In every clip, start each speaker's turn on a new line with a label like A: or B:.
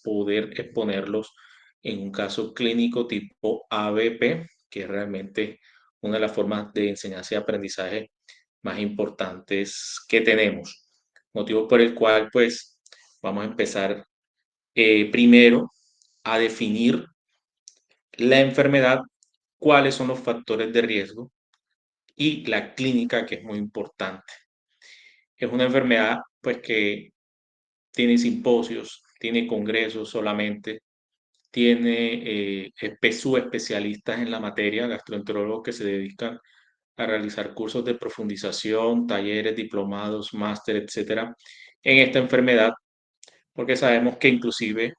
A: poder exponerlos en un caso clínico tipo ABP, que es realmente una de las formas de enseñanza y aprendizaje más importantes que tenemos. Motivo por el cual, pues, vamos a empezar primero a definir la enfermedad, cuáles son los factores de riesgo y la clínica, que es muy importante. Es una enfermedad, pues, que tiene simposios, tiene congresos solamente, tiene subespecialistas en la materia, gastroenterólogos que se dedican a realizar cursos de profundización, talleres, diplomados, máster, etcétera, en esta enfermedad, porque sabemos que inclusive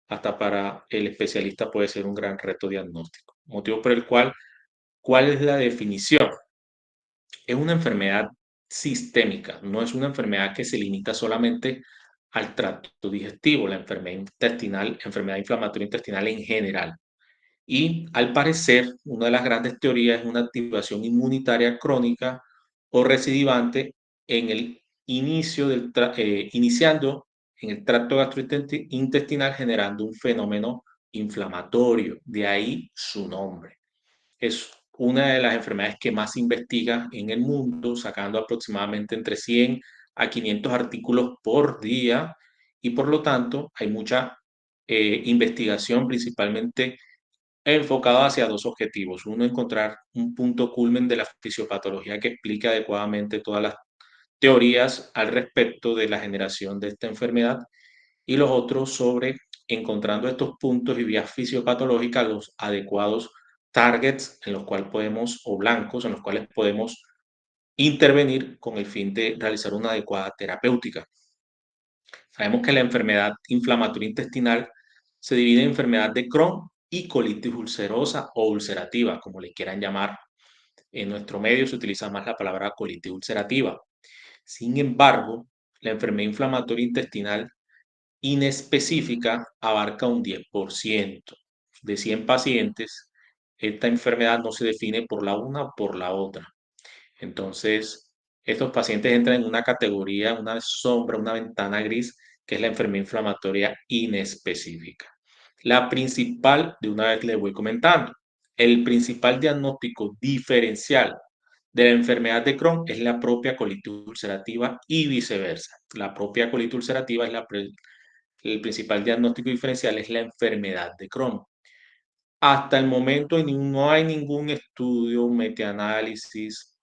A: hasta para el especialista puede ser un gran reto diagnóstico. Motivo por el cual, ¿cuál es la definición? Es una enfermedad sistémica, no es una enfermedad que se limita solamente al tracto digestivo, la enfermedad intestinal, enfermedad inflamatoria intestinal en general. Y al parecer, una de las grandes teorías es una activación inmunitaria crónica o recidivante en el inicio iniciando en el tracto gastrointestinal generando un fenómeno inflamatorio, de ahí su nombre. Es una de las enfermedades que más se investiga en el mundo, sacando aproximadamente entre 100 a 500 artículos por día y por lo tanto hay mucha investigación principalmente enfocada hacia dos objetivos. Uno, encontrar un punto culmen de la fisiopatología que explique adecuadamente todas las teorías al respecto de la generación de esta enfermedad y los otros sobre encontrando estos puntos y vías fisiopatológicas, los adecuados targets en los cuales podemos, o blancos, en los cuales podemos intervenir con el fin de realizar una adecuada terapéutica. Sabemos que la enfermedad inflamatoria intestinal se divide en enfermedad de Crohn y colitis ulcerosa o ulcerativa, como le quieran llamar. En nuestro medio se utiliza más la palabra colitis ulcerativa. Sin embargo, la enfermedad inflamatoria intestinal inespecífica abarca un 10%. De 100 pacientes, esta enfermedad no se define por la una o por la otra. Entonces, estos pacientes entran en una categoría, una sombra, una ventana gris, que es la enfermedad inflamatoria inespecífica. La principal, de una vez les voy comentando, el principal diagnóstico diferencial de la enfermedad de Crohn es la propia colitis ulcerativa y viceversa. La propia colitis ulcerativa es el principal diagnóstico diferencial es la enfermedad de Crohn. Hasta el momento no hay ningún estudio, metaanálisis,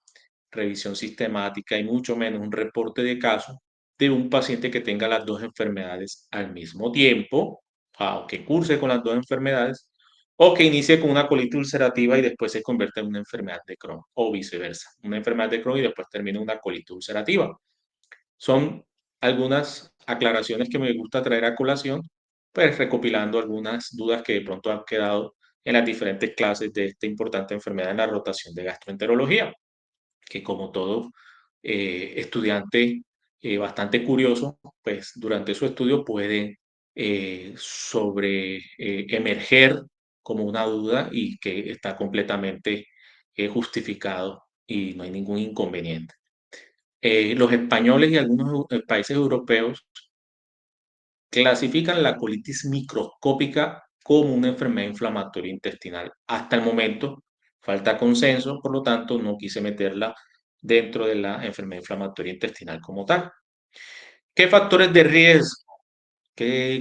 A: revisión sistemática y mucho menos un reporte de caso de un paciente que tenga las dos enfermedades al mismo tiempo, o que curse con las dos enfermedades, o que inicie con una colitis ulcerativa y después se convierta en una enfermedad de Crohn, o viceversa, una enfermedad de Crohn y después termina en una colitis ulcerativa. Son algunas aclaraciones que me gusta traer a colación, pues recopilando algunas dudas que de pronto han quedado en las diferentes clases de esta importante enfermedad en la rotación de gastroenterología, que como todo estudiante bastante curioso, pues durante su estudio puede emerger como una duda y que está completamente justificado y no hay ningún inconveniente. Los españoles y algunos países europeos clasifican la colitis microscópica como una enfermedad inflamatoria intestinal. Hasta el momento falta consenso, por lo tanto no quise meterla dentro de la enfermedad inflamatoria intestinal como tal. ¿Qué factores de riesgo?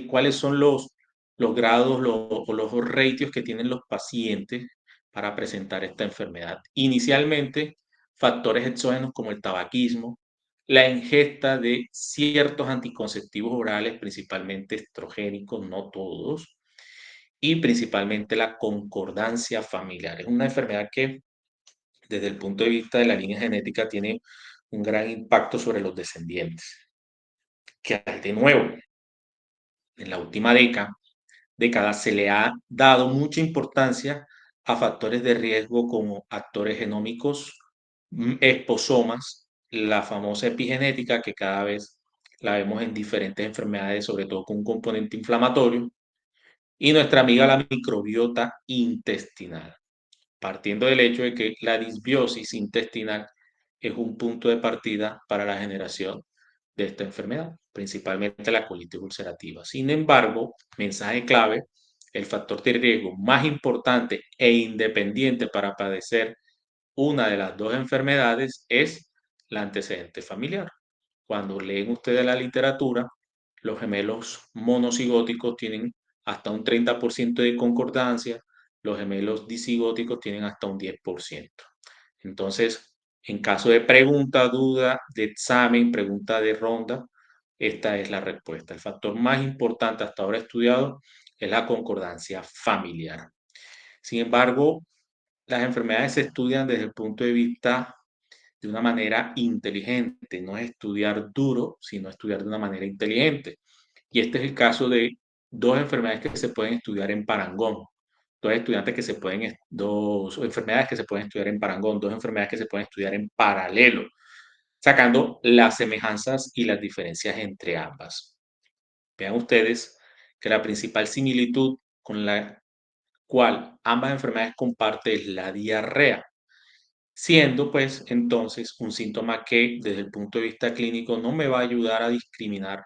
A: ¿Cuáles son los grados o los ratios que tienen los pacientes para presentar esta enfermedad? Inicialmente, factores exógenos como el tabaquismo, la ingesta de ciertos anticonceptivos orales, principalmente estrogénicos, no todos, y principalmente la concordancia familiar. Es una enfermedad que desde el punto de vista de la línea genética tiene un gran impacto sobre los descendientes. ¿Qué hay de nuevo? En la última década se le ha dado mucha importancia a factores de riesgo como actores genómicos, exposomas, la famosa epigenética que cada vez la vemos en diferentes enfermedades, sobre todo con un componente inflamatorio, y nuestra amiga la microbiota intestinal, partiendo del hecho de que la disbiosis intestinal es un punto de partida para la generación de esta enfermedad, principalmente la colitis ulcerativa. Sin embargo, mensaje clave, el factor de riesgo más importante e independiente para padecer una de las dos enfermedades es la antecedente familiar. Cuando leen ustedes la literatura, los gemelos monocigóticos tienen hasta un 30% de concordancia, los gemelos disigóticos tienen hasta un 10%. Entonces, en caso de pregunta, duda, de examen, pregunta de ronda, esta es la respuesta. El factor más importante hasta ahora estudiado es la concordancia familiar. Sin embargo, las enfermedades se estudian desde el punto de vista de una manera inteligente, no es estudiar duro, sino estudiar de una manera inteligente. Y este es el caso de dos enfermedades que se pueden estudiar en parangón, dos enfermedades que se pueden estudiar en parangón, dos enfermedades que se pueden estudiar en paralelo, sacando las semejanzas y las diferencias entre ambas. Vean ustedes que la principal similitud con la cual ambas enfermedades comparten es la diarrea, siendo pues entonces un síntoma que desde el punto de vista clínico no me va a ayudar a discriminar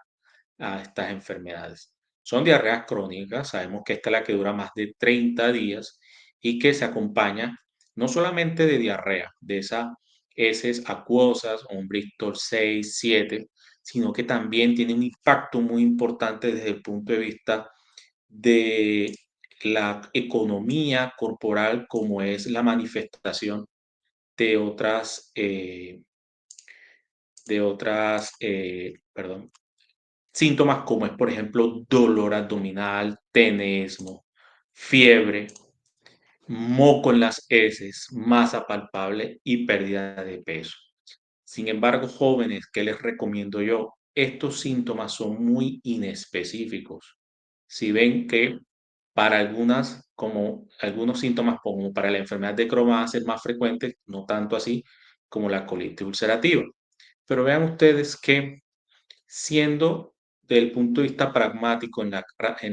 A: a estas enfermedades. Son diarreas crónicas, sabemos que esta es la que dura más de 30 días y que se acompaña no solamente de diarrea, de esas heces acuosas o un Bristol 6, 7, sino que también tiene un impacto muy importante desde el punto de vista de la economía corporal, como es la manifestación de perdón, síntomas como es, por ejemplo, dolor abdominal, tenesmo, fiebre, moco en las heces, masa palpable y pérdida de peso. Sin embargo, jóvenes, ¿qué les recomiendo yo? Estos síntomas son muy inespecíficos. Si ven que para como algunos síntomas, como para la enfermedad de Crohn van a ser más frecuentes, no tanto así como la colitis ulcerativa. Pero vean ustedes que siendo del punto de vista pragmático en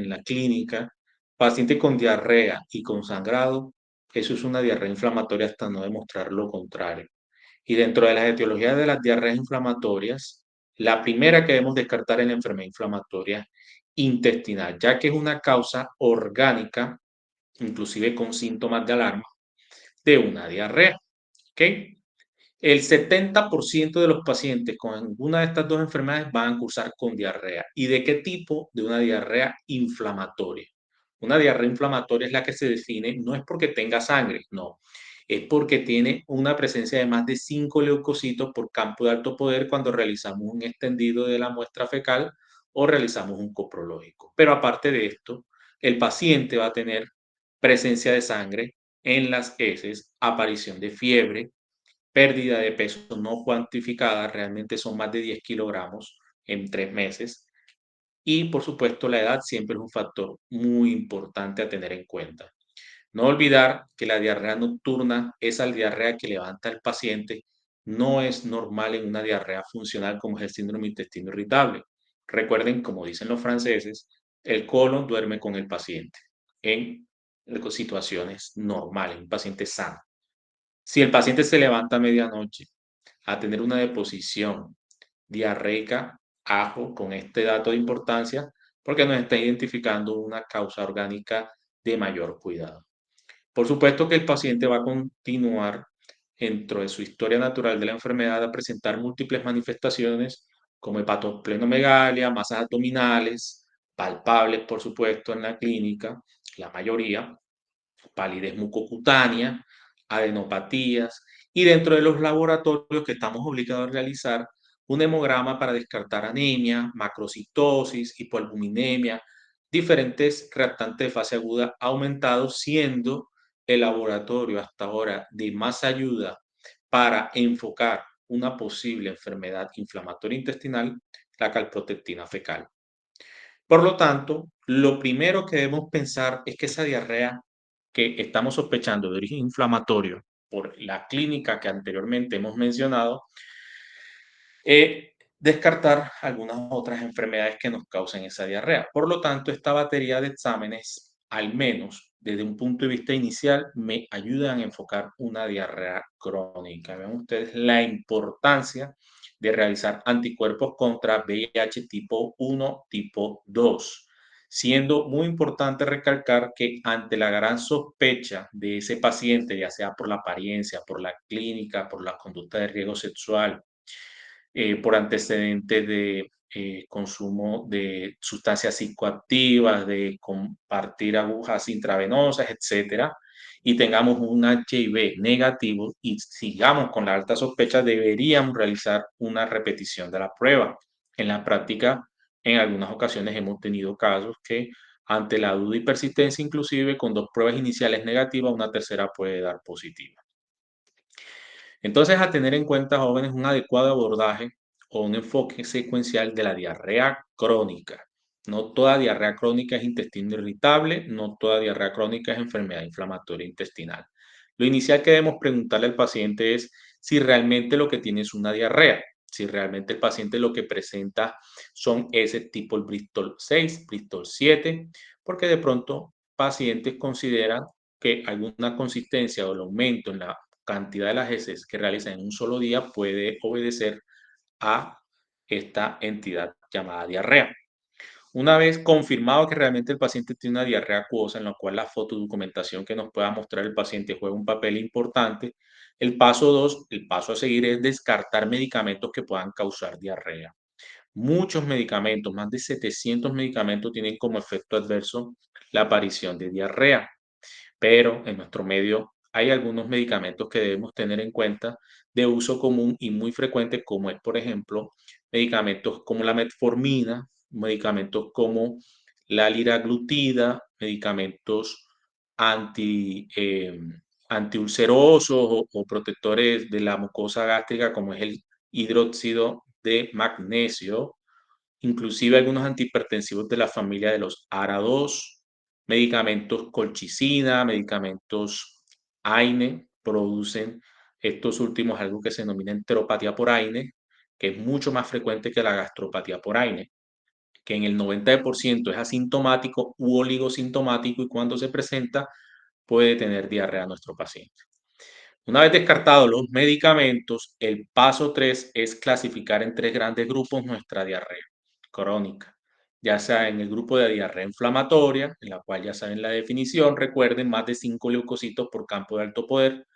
A: la clínica, paciente con diarrea y con sangrado, eso es una diarrea inflamatoria hasta no demostrar lo contrario. Y dentro de las etiologías de las diarreas inflamatorias, la primera que debemos descartar es la enfermedad inflamatoria intestinal, ya que es una causa orgánica, inclusive con síntomas de alarma, de una diarrea. ¿Ok? El 70% de los pacientes con alguna de estas dos enfermedades van a cursar con diarrea. ¿Y de qué tipo? De una diarrea inflamatoria. Una diarrea inflamatoria es la que se define, no es porque tenga sangre, no, es porque tiene una presencia de más de 5 leucocitos por campo de alto poder cuando realizamos un extendido de la muestra fecal o realizamos un coprológico. Pero aparte de esto, el paciente va a tener presencia de sangre en las heces, aparición de fiebre, pérdida de peso no cuantificada, realmente son más de 10 kilogramos en 3 meses. Y por supuesto, la edad siempre es un factor muy importante a tener en cuenta. No olvidar que la diarrea nocturna, esa diarrea que levanta el paciente, no es normal en una diarrea funcional como es el síndrome de intestino irritable. Recuerden, como dicen los franceses, el colon duerme con el paciente en situaciones normales, un paciente sano. Si el paciente se levanta a medianoche a tener una deposición diarreica, ajo con este dato de importancia, porque nos está identificando una causa orgánica de mayor cuidado. Por supuesto que el paciente va a continuar dentro de su historia natural de la enfermedad a presentar múltiples manifestaciones como hepatoesplenomegalia, masas abdominales, palpables, por supuesto, en la clínica, la mayoría, palidez mucocutánea, adenopatías y dentro de los laboratorios que estamos obligados a realizar un hemograma para descartar anemia, macrocitosis, hipoalbuminemia, diferentes reactantes de fase aguda aumentados, siendo el laboratorio hasta ahora de más ayuda para enfocar una posible enfermedad inflamatoria intestinal, la calprotectina fecal. Por lo tanto, lo primero que debemos pensar es que esa diarrea que estamos sospechando de origen inflamatorio por la clínica que anteriormente hemos mencionado, descartar algunas otras enfermedades que nos causen esa diarrea. Por lo tanto, esta batería de exámenes, al menos desde un punto de vista inicial, me ayudan a enfocar una diarrea crónica. Vean ustedes la importancia de realizar anticuerpos contra VIH tipo 1, tipo 2, siendo muy importante recalcar que ante la gran sospecha de ese paciente, ya sea por la apariencia, por la clínica, por la conducta de riesgo sexual, por antecedentes de consumo de sustancias psicoactivas, de compartir agujas intravenosas, etcétera, y tengamos un HIV negativo y sigamos con la alta sospecha, deberíamos realizar una repetición de la prueba. En la práctica, en algunas ocasiones hemos tenido casos que ante la duda y persistencia, inclusive con dos pruebas iniciales negativas, una tercera puede dar positiva. Entonces, a tener en cuenta, jóvenes, un adecuado abordaje o un enfoque secuencial de la diarrea crónica. No toda diarrea crónica es intestino irritable, no toda diarrea crónica es enfermedad inflamatoria intestinal. Lo inicial que debemos preguntarle al paciente es si realmente lo que tiene es una diarrea, si realmente el paciente lo que presenta son ese tipo el Bristol 6, Bristol 7, porque de pronto pacientes consideran que alguna consistencia o el aumento en la cantidad de las heces que realizan en un solo día puede obedecer a esta entidad llamada diarrea. Una vez confirmado que realmente el paciente tiene una diarrea acuosa, en la cual la fotodocumentación que nos pueda mostrar el paciente juega un papel importante, el paso 2, el paso a seguir es descartar medicamentos que puedan causar diarrea. Muchos medicamentos, más de 700 medicamentos, tienen como efecto adverso la aparición de diarrea, pero en nuestro medio hay algunos medicamentos que debemos tener en cuenta de uso común y muy frecuente, como es, por ejemplo, medicamentos como la metformina, medicamentos como la liraglutida, medicamentos anti, antiulcerosos o protectores de la mucosa gástrica, como es el hidróxido de magnesio, inclusive algunos antihipertensivos de la familia de los ARA2, medicamentos colchicina, medicamentos AINE, producen estos últimos algo que se denomina enteropatía por AINE, que es mucho más frecuente que la gastropatía por AINE, que en el 90% es asintomático u oligosintomático y cuando se presenta puede tener diarrea nuestro paciente. Una vez descartados los medicamentos, el paso 3 es clasificar en tres grandes grupos nuestra diarrea crónica, ya sea en el grupo de diarrea inflamatoria, en la cual ya saben la definición, recuerden, más de 5 leucocitos por campo de alto poder,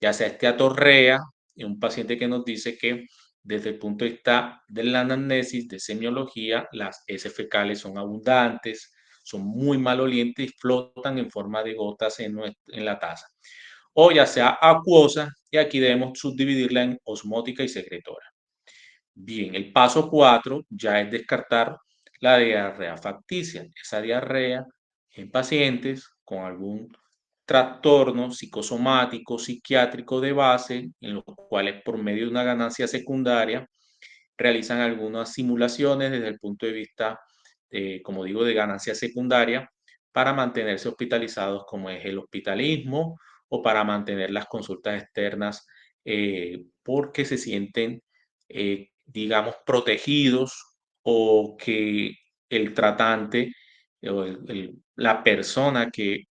A: ya sea esteatorrea, un paciente que nos dice que desde el punto de vista de la anamnesis, de semiología, las heces fecales son abundantes, son muy malolientes y flotan en forma de gotas en la taza, o ya sea acuosa, y aquí debemos subdividirla en osmótica y secretora. Bien, el paso 4 ya es descartar la diarrea facticia, esa diarrea en pacientes con algún trastorno psicosomático, psiquiátrico de base, en los cuales por medio de una ganancia secundaria realizan algunas simulaciones desde el punto de vista, como digo, de ganancia secundaria para mantenerse hospitalizados, como es el hospitalismo, o para mantener las consultas externas, porque se sienten, digamos, protegidos, o que el tratante o la persona que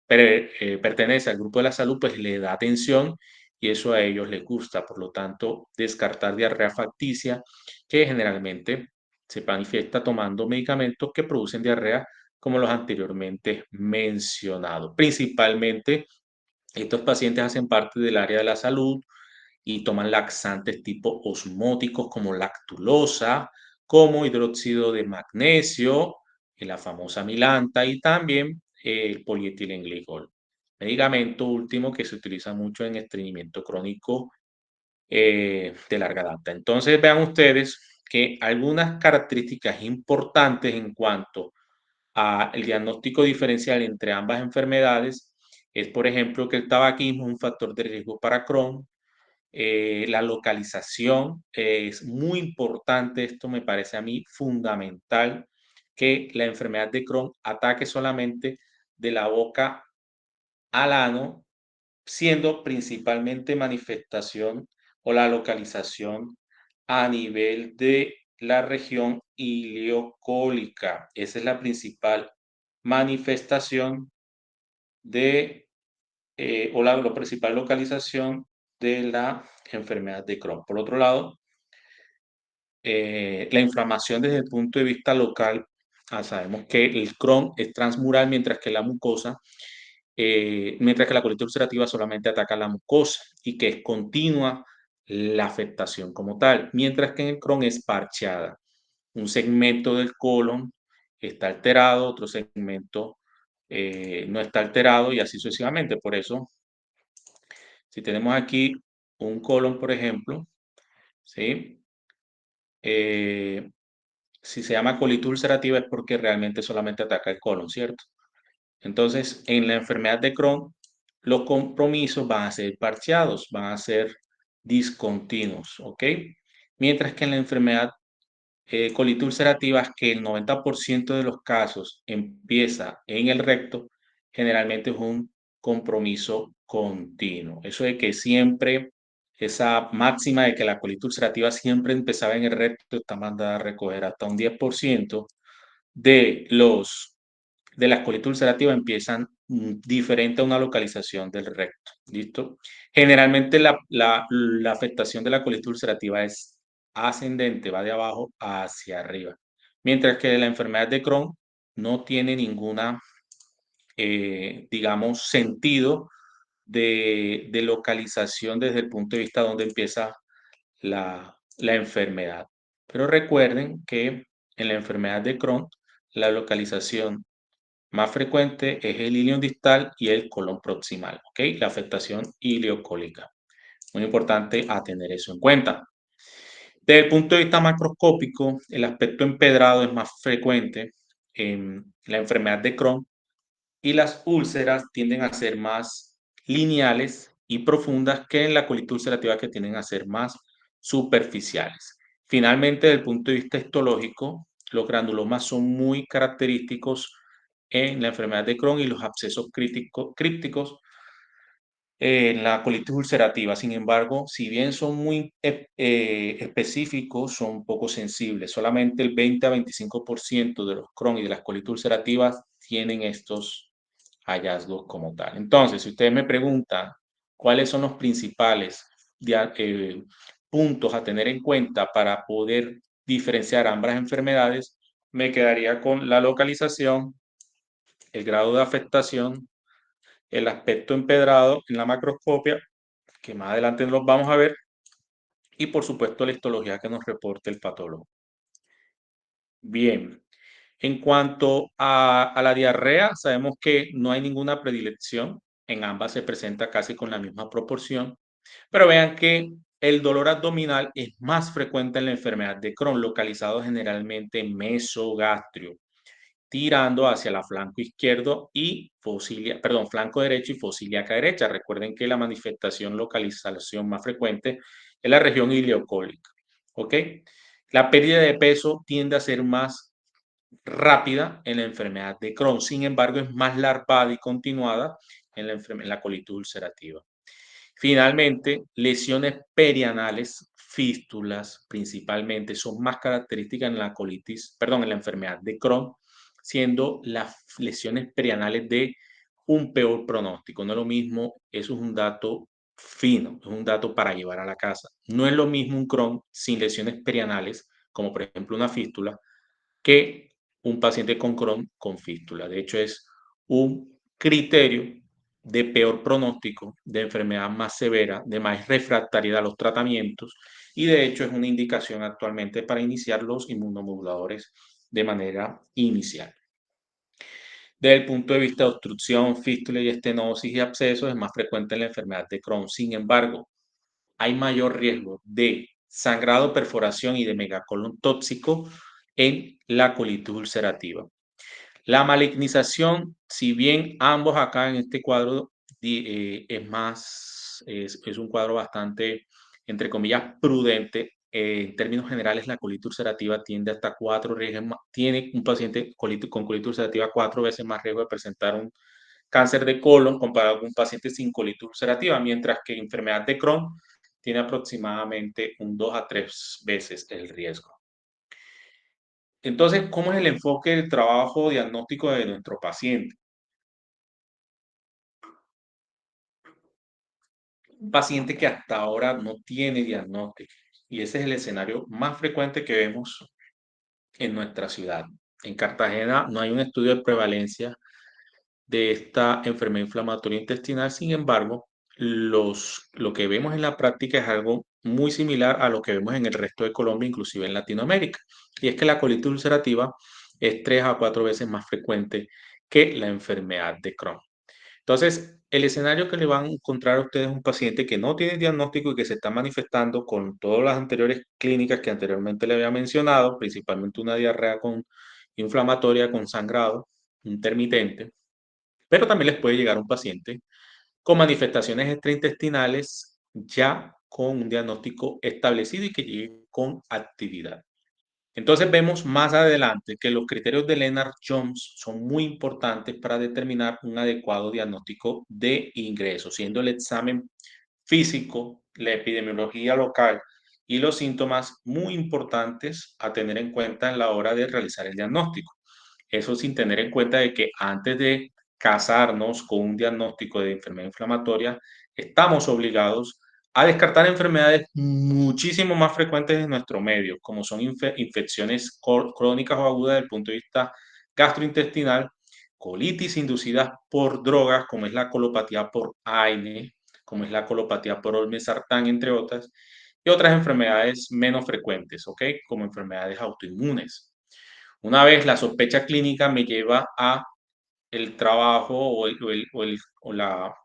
A: pertenece al grupo de la salud, pues le da atención y eso a ellos les gusta. Por lo tanto, descartar diarrea facticia, que generalmente se manifiesta tomando medicamentos que producen diarrea, como los anteriormente mencionados. Principalmente, estos pacientes hacen parte del área de la salud y toman laxantes tipo osmóticos como lactulosa, como hidróxido de magnesio, la famosa milanta y también el polietilenglicol. Medicamento último que se utiliza mucho en estreñimiento crónico de larga data. Entonces vean ustedes que algunas características importantes en cuanto al diagnóstico diferencial entre ambas enfermedades es, por ejemplo, que el tabaquismo es un factor de riesgo para Crohn. La localización es muy importante, esto me parece a mí fundamental, que la enfermedad de Crohn ataque solamente de la boca al ano, siendo principalmente manifestación o la localización a nivel de la región ileocólica. Esa es la principal manifestación de, o la principal localización de la enfermedad de Crohn. Por otro lado, la inflamación desde el punto de vista local, sabemos que el Crohn es transmural, mientras que la colitis ulcerativa solamente ataca la mucosa y que es continua la afectación como tal, mientras que en el Crohn es parcheada. Un segmento del colon está alterado, otro segmento no está alterado y así sucesivamente. Por eso, si tenemos aquí un colon, por ejemplo, ¿sí? Eh, si se llama colitis ulcerativa es porque realmente solamente ataca el colon, ¿cierto? Entonces, en la enfermedad de Crohn, los compromisos van a ser parcheados, van a ser discontinuos, ¿ok? Mientras que en la enfermedad colitis ulcerativa, que el 90% de los casos empieza en el recto, generalmente es un compromiso continuo. Eso de que siempre, esa máxima de que la colitis ulcerativa siempre empezaba en el recto, está mandada a recoger hasta un 10% de de las colitis ulcerativas empiezan diferente a una localización del recto, ¿listo? Generalmente la afectación de la colitis ulcerativa es ascendente, va de abajo hacia arriba, mientras que la enfermedad de Crohn no tiene ninguna, digamos, sentido de localización desde el punto de vista donde empieza la enfermedad. Pero recuerden que en la enfermedad de Crohn, la localización más frecuente es el ilion distal y el colon proximal, ¿ok? La afectación ileocólica. Muy importante a tener eso en cuenta. Desde el punto de vista macroscópico, el aspecto empedrado es más frecuente en la enfermedad de Crohn y las úlceras tienden a ser más lineales y profundas que en la colitis ulcerativa, que tienden a ser más superficiales. Finalmente, desde el punto de vista histológico, los granulomas son muy característicos en la enfermedad de Crohn y los abscesos crípticos en la colitis ulcerativa. Sin embargo, si bien son muy específicos, son poco sensibles. Solamente el 20 a 25% de los Crohn y de las colitis ulcerativas tienen estos hallazgos como tal. Entonces, si ustedes me preguntan cuáles son los principales puntos a tener en cuenta para poder diferenciar ambas enfermedades, me quedaría con la localización, el grado de afectación, el aspecto empedrado en la macroscopia, que más adelante los vamos a ver, y por supuesto la histología que nos reporte el patólogo. Bien, en cuanto a la diarrea, sabemos que no hay ninguna predilección, en ambas se presenta casi con la misma proporción, pero vean que el dolor abdominal es más frecuente en la enfermedad de Crohn, localizado generalmente en mesogastrio, tirando hacia la flanco izquierdo y perdón, flanco derecho y fosíliaca derecha. Recuerden que la manifestación, localización más frecuente es la región ileocólica, ¿ok? La pérdida de peso tiende a ser más rápida en la enfermedad de Crohn, sin embargo, es más larvada y continuada en la colitis ulcerativa. Finalmente, lesiones perianales, fístulas principalmente, son más características en la colitis, perdón, en la enfermedad de Crohn, siendo las lesiones perianales de un peor pronóstico. No es lo mismo, eso es un dato fino, es un dato para llevar a la casa. No es lo mismo un Crohn sin lesiones perianales, como por ejemplo una fístula, que un paciente con Crohn con fístula. De hecho, es un criterio de peor pronóstico, de enfermedad más severa, de más refractariedad a los tratamientos, y de hecho es una indicación actualmente para iniciar los inmunomoduladores de manera inicial. Desde el punto de vista de obstrucción, fístula y estenosis y abscesos, es más frecuente en la enfermedad de Crohn. Sin embargo, hay mayor riesgo de sangrado, perforación y de megacolon tóxico en la colitis ulcerativa. La malignización, si bien ambos acá en este cuadro es un cuadro bastante, entre comillas, prudente. En términos generales, la colitis ulcerativa tiende hasta tiene un paciente con colitis ulcerativa 4 veces más riesgo de presentar un cáncer de colon comparado con un paciente sin colitis ulcerativa, mientras que enfermedad de Crohn tiene aproximadamente un 2 a 3 veces el riesgo. Entonces, ¿cómo es el enfoque del trabajo diagnóstico de nuestro paciente? Un paciente que hasta ahora no tiene diagnóstico. y ese es el escenario más frecuente que vemos en nuestra ciudad. En Cartagena no hay un estudio de prevalencia de esta enfermedad inflamatoria intestinal. Sin embargo, lo que vemos en la práctica es algo muy similar a lo que vemos en el resto de Colombia, inclusive en Latinoamérica. Y es que la colitis ulcerativa es 3 a 4 veces más frecuente que la enfermedad de Crohn. Entonces, el escenario que le van a encontrar a ustedes es un paciente que no tiene diagnóstico y que se está manifestando con todas las anteriores clínicas que anteriormente le había mencionado, principalmente una diarrea inflamatoria con sangrado intermitente, pero también les puede llegar un paciente con manifestaciones extraintestinales ya con un diagnóstico establecido y que llegue con actividad. Entonces vemos más adelante que los criterios de Lennart-Jones son muy importantes para determinar un adecuado diagnóstico de ingreso, siendo el examen físico, la epidemiología local y los síntomas muy importantes a tener en cuenta en la hora de realizar el diagnóstico. Eso sin tener en cuenta de que antes de casarnos con un diagnóstico de enfermedad inflamatoria, estamos obligados a descartar enfermedades muchísimo más frecuentes en nuestro medio, como son infecciones crónicas o agudas desde el punto de vista gastrointestinal, colitis inducidas por drogas, como es la colopatía por AINE, como es la colopatía por olmesartán, entre otras, y otras enfermedades menos frecuentes, ¿ok? Como enfermedades autoinmunes. Una vez la sospecha clínica me lleva a el trabajo o la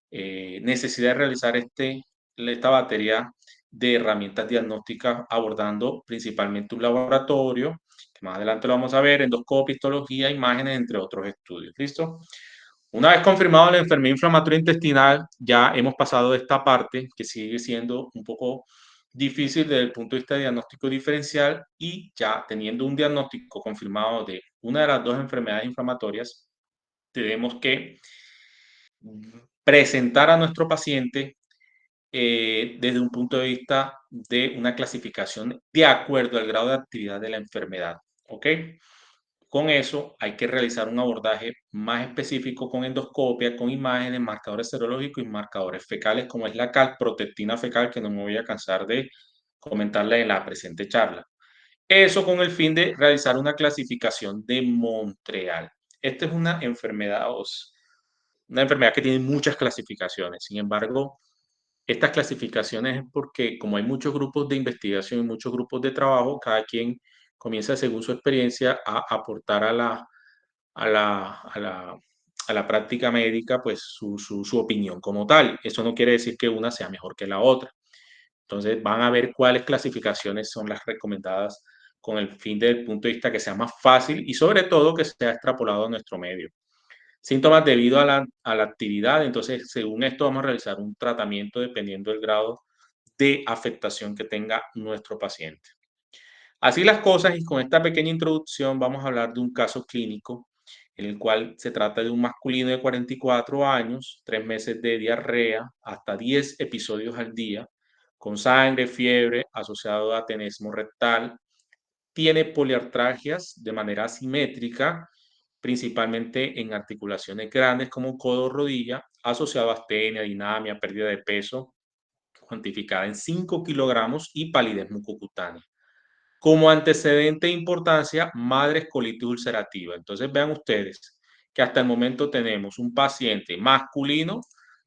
A: necesidad de realizar esta batería de herramientas diagnósticas abordando principalmente un laboratorio, que más adelante lo vamos a ver, endoscopia, histología, imágenes, entre otros estudios. ¿Listo? Una vez confirmado la enfermedad inflamatoria intestinal, ya hemos pasado de esta parte que sigue siendo un poco difícil desde el punto de vista de diagnóstico diferencial y ya teniendo un diagnóstico confirmado de una de las dos enfermedades inflamatorias, tenemos que presentar a nuestro paciente desde un punto de vista de una clasificación de acuerdo al grado de actividad de la enfermedad. ¿Ok? Con eso hay que realizar un abordaje más específico con endoscopia, con imágenes, marcadores serológicos y marcadores fecales, como es la calprotectina fecal, que no me voy a cansar de comentarla en la presente charla. Eso con el fin de realizar una clasificación de Montreal. Esta es una enfermedad que tiene muchas clasificaciones. Sin embargo, estas clasificaciones es porque como hay muchos grupos de investigación y muchos grupos de trabajo, cada quien comienza según su experiencia a aportar a la, a la, a la práctica médica pues su opinión como tal. Eso no quiere decir que una sea mejor que la otra. Entonces van a ver cuáles clasificaciones son las recomendadas con el fin del punto de vista que sea más fácil y sobre todo que sea extrapolado a nuestro medio. Síntomas debido a la actividad, entonces según esto vamos a realizar un tratamiento dependiendo del grado de afectación que tenga nuestro paciente. Así las cosas y con esta pequeña introducción vamos a hablar de un caso clínico en el cual se trata de un masculino de 44 años, 3 meses de diarrea, hasta 10 episodios al día, con sangre, fiebre, asociado a tenesmo rectal, tiene poliartralgias de manera asimétrica, principalmente en articulaciones grandes como codo o rodilla, asociado a astenia, dinamia, pérdida de peso, cuantificada en 5 kilogramos y palidez mucocutánea. Como antecedente de importancia, madres colitis ulcerativa. Entonces vean ustedes que hasta el momento tenemos un paciente masculino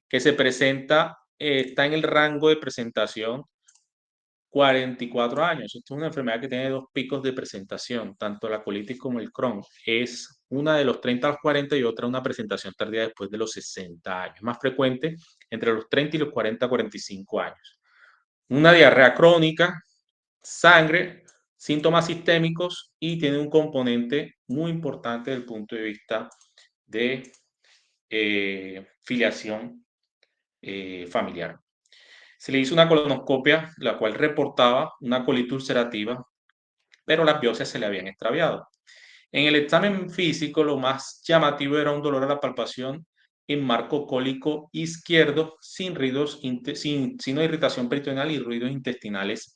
A: que se presenta, está en el rango de presentación 44 años. Esto es una enfermedad que tiene dos picos de presentación, tanto la colitis como el Crohn. Es una de los 30 a los 40 y otra una presentación tardía después de los 60 años. Más frecuente entre los 30 y los 40 a 45 años. Una diarrea crónica, sangre, síntomas sistémicos y tiene un componente muy importante desde el punto de vista de filiación familiar. Se le hizo una colonoscopia, la cual reportaba una colitis ulcerativa, pero las biopsias se le habían extraviado. En el examen físico, lo más llamativo era un dolor a la palpación en marco cólico izquierdo sin ruidos, sin irritación peritoneal y ruidos intestinales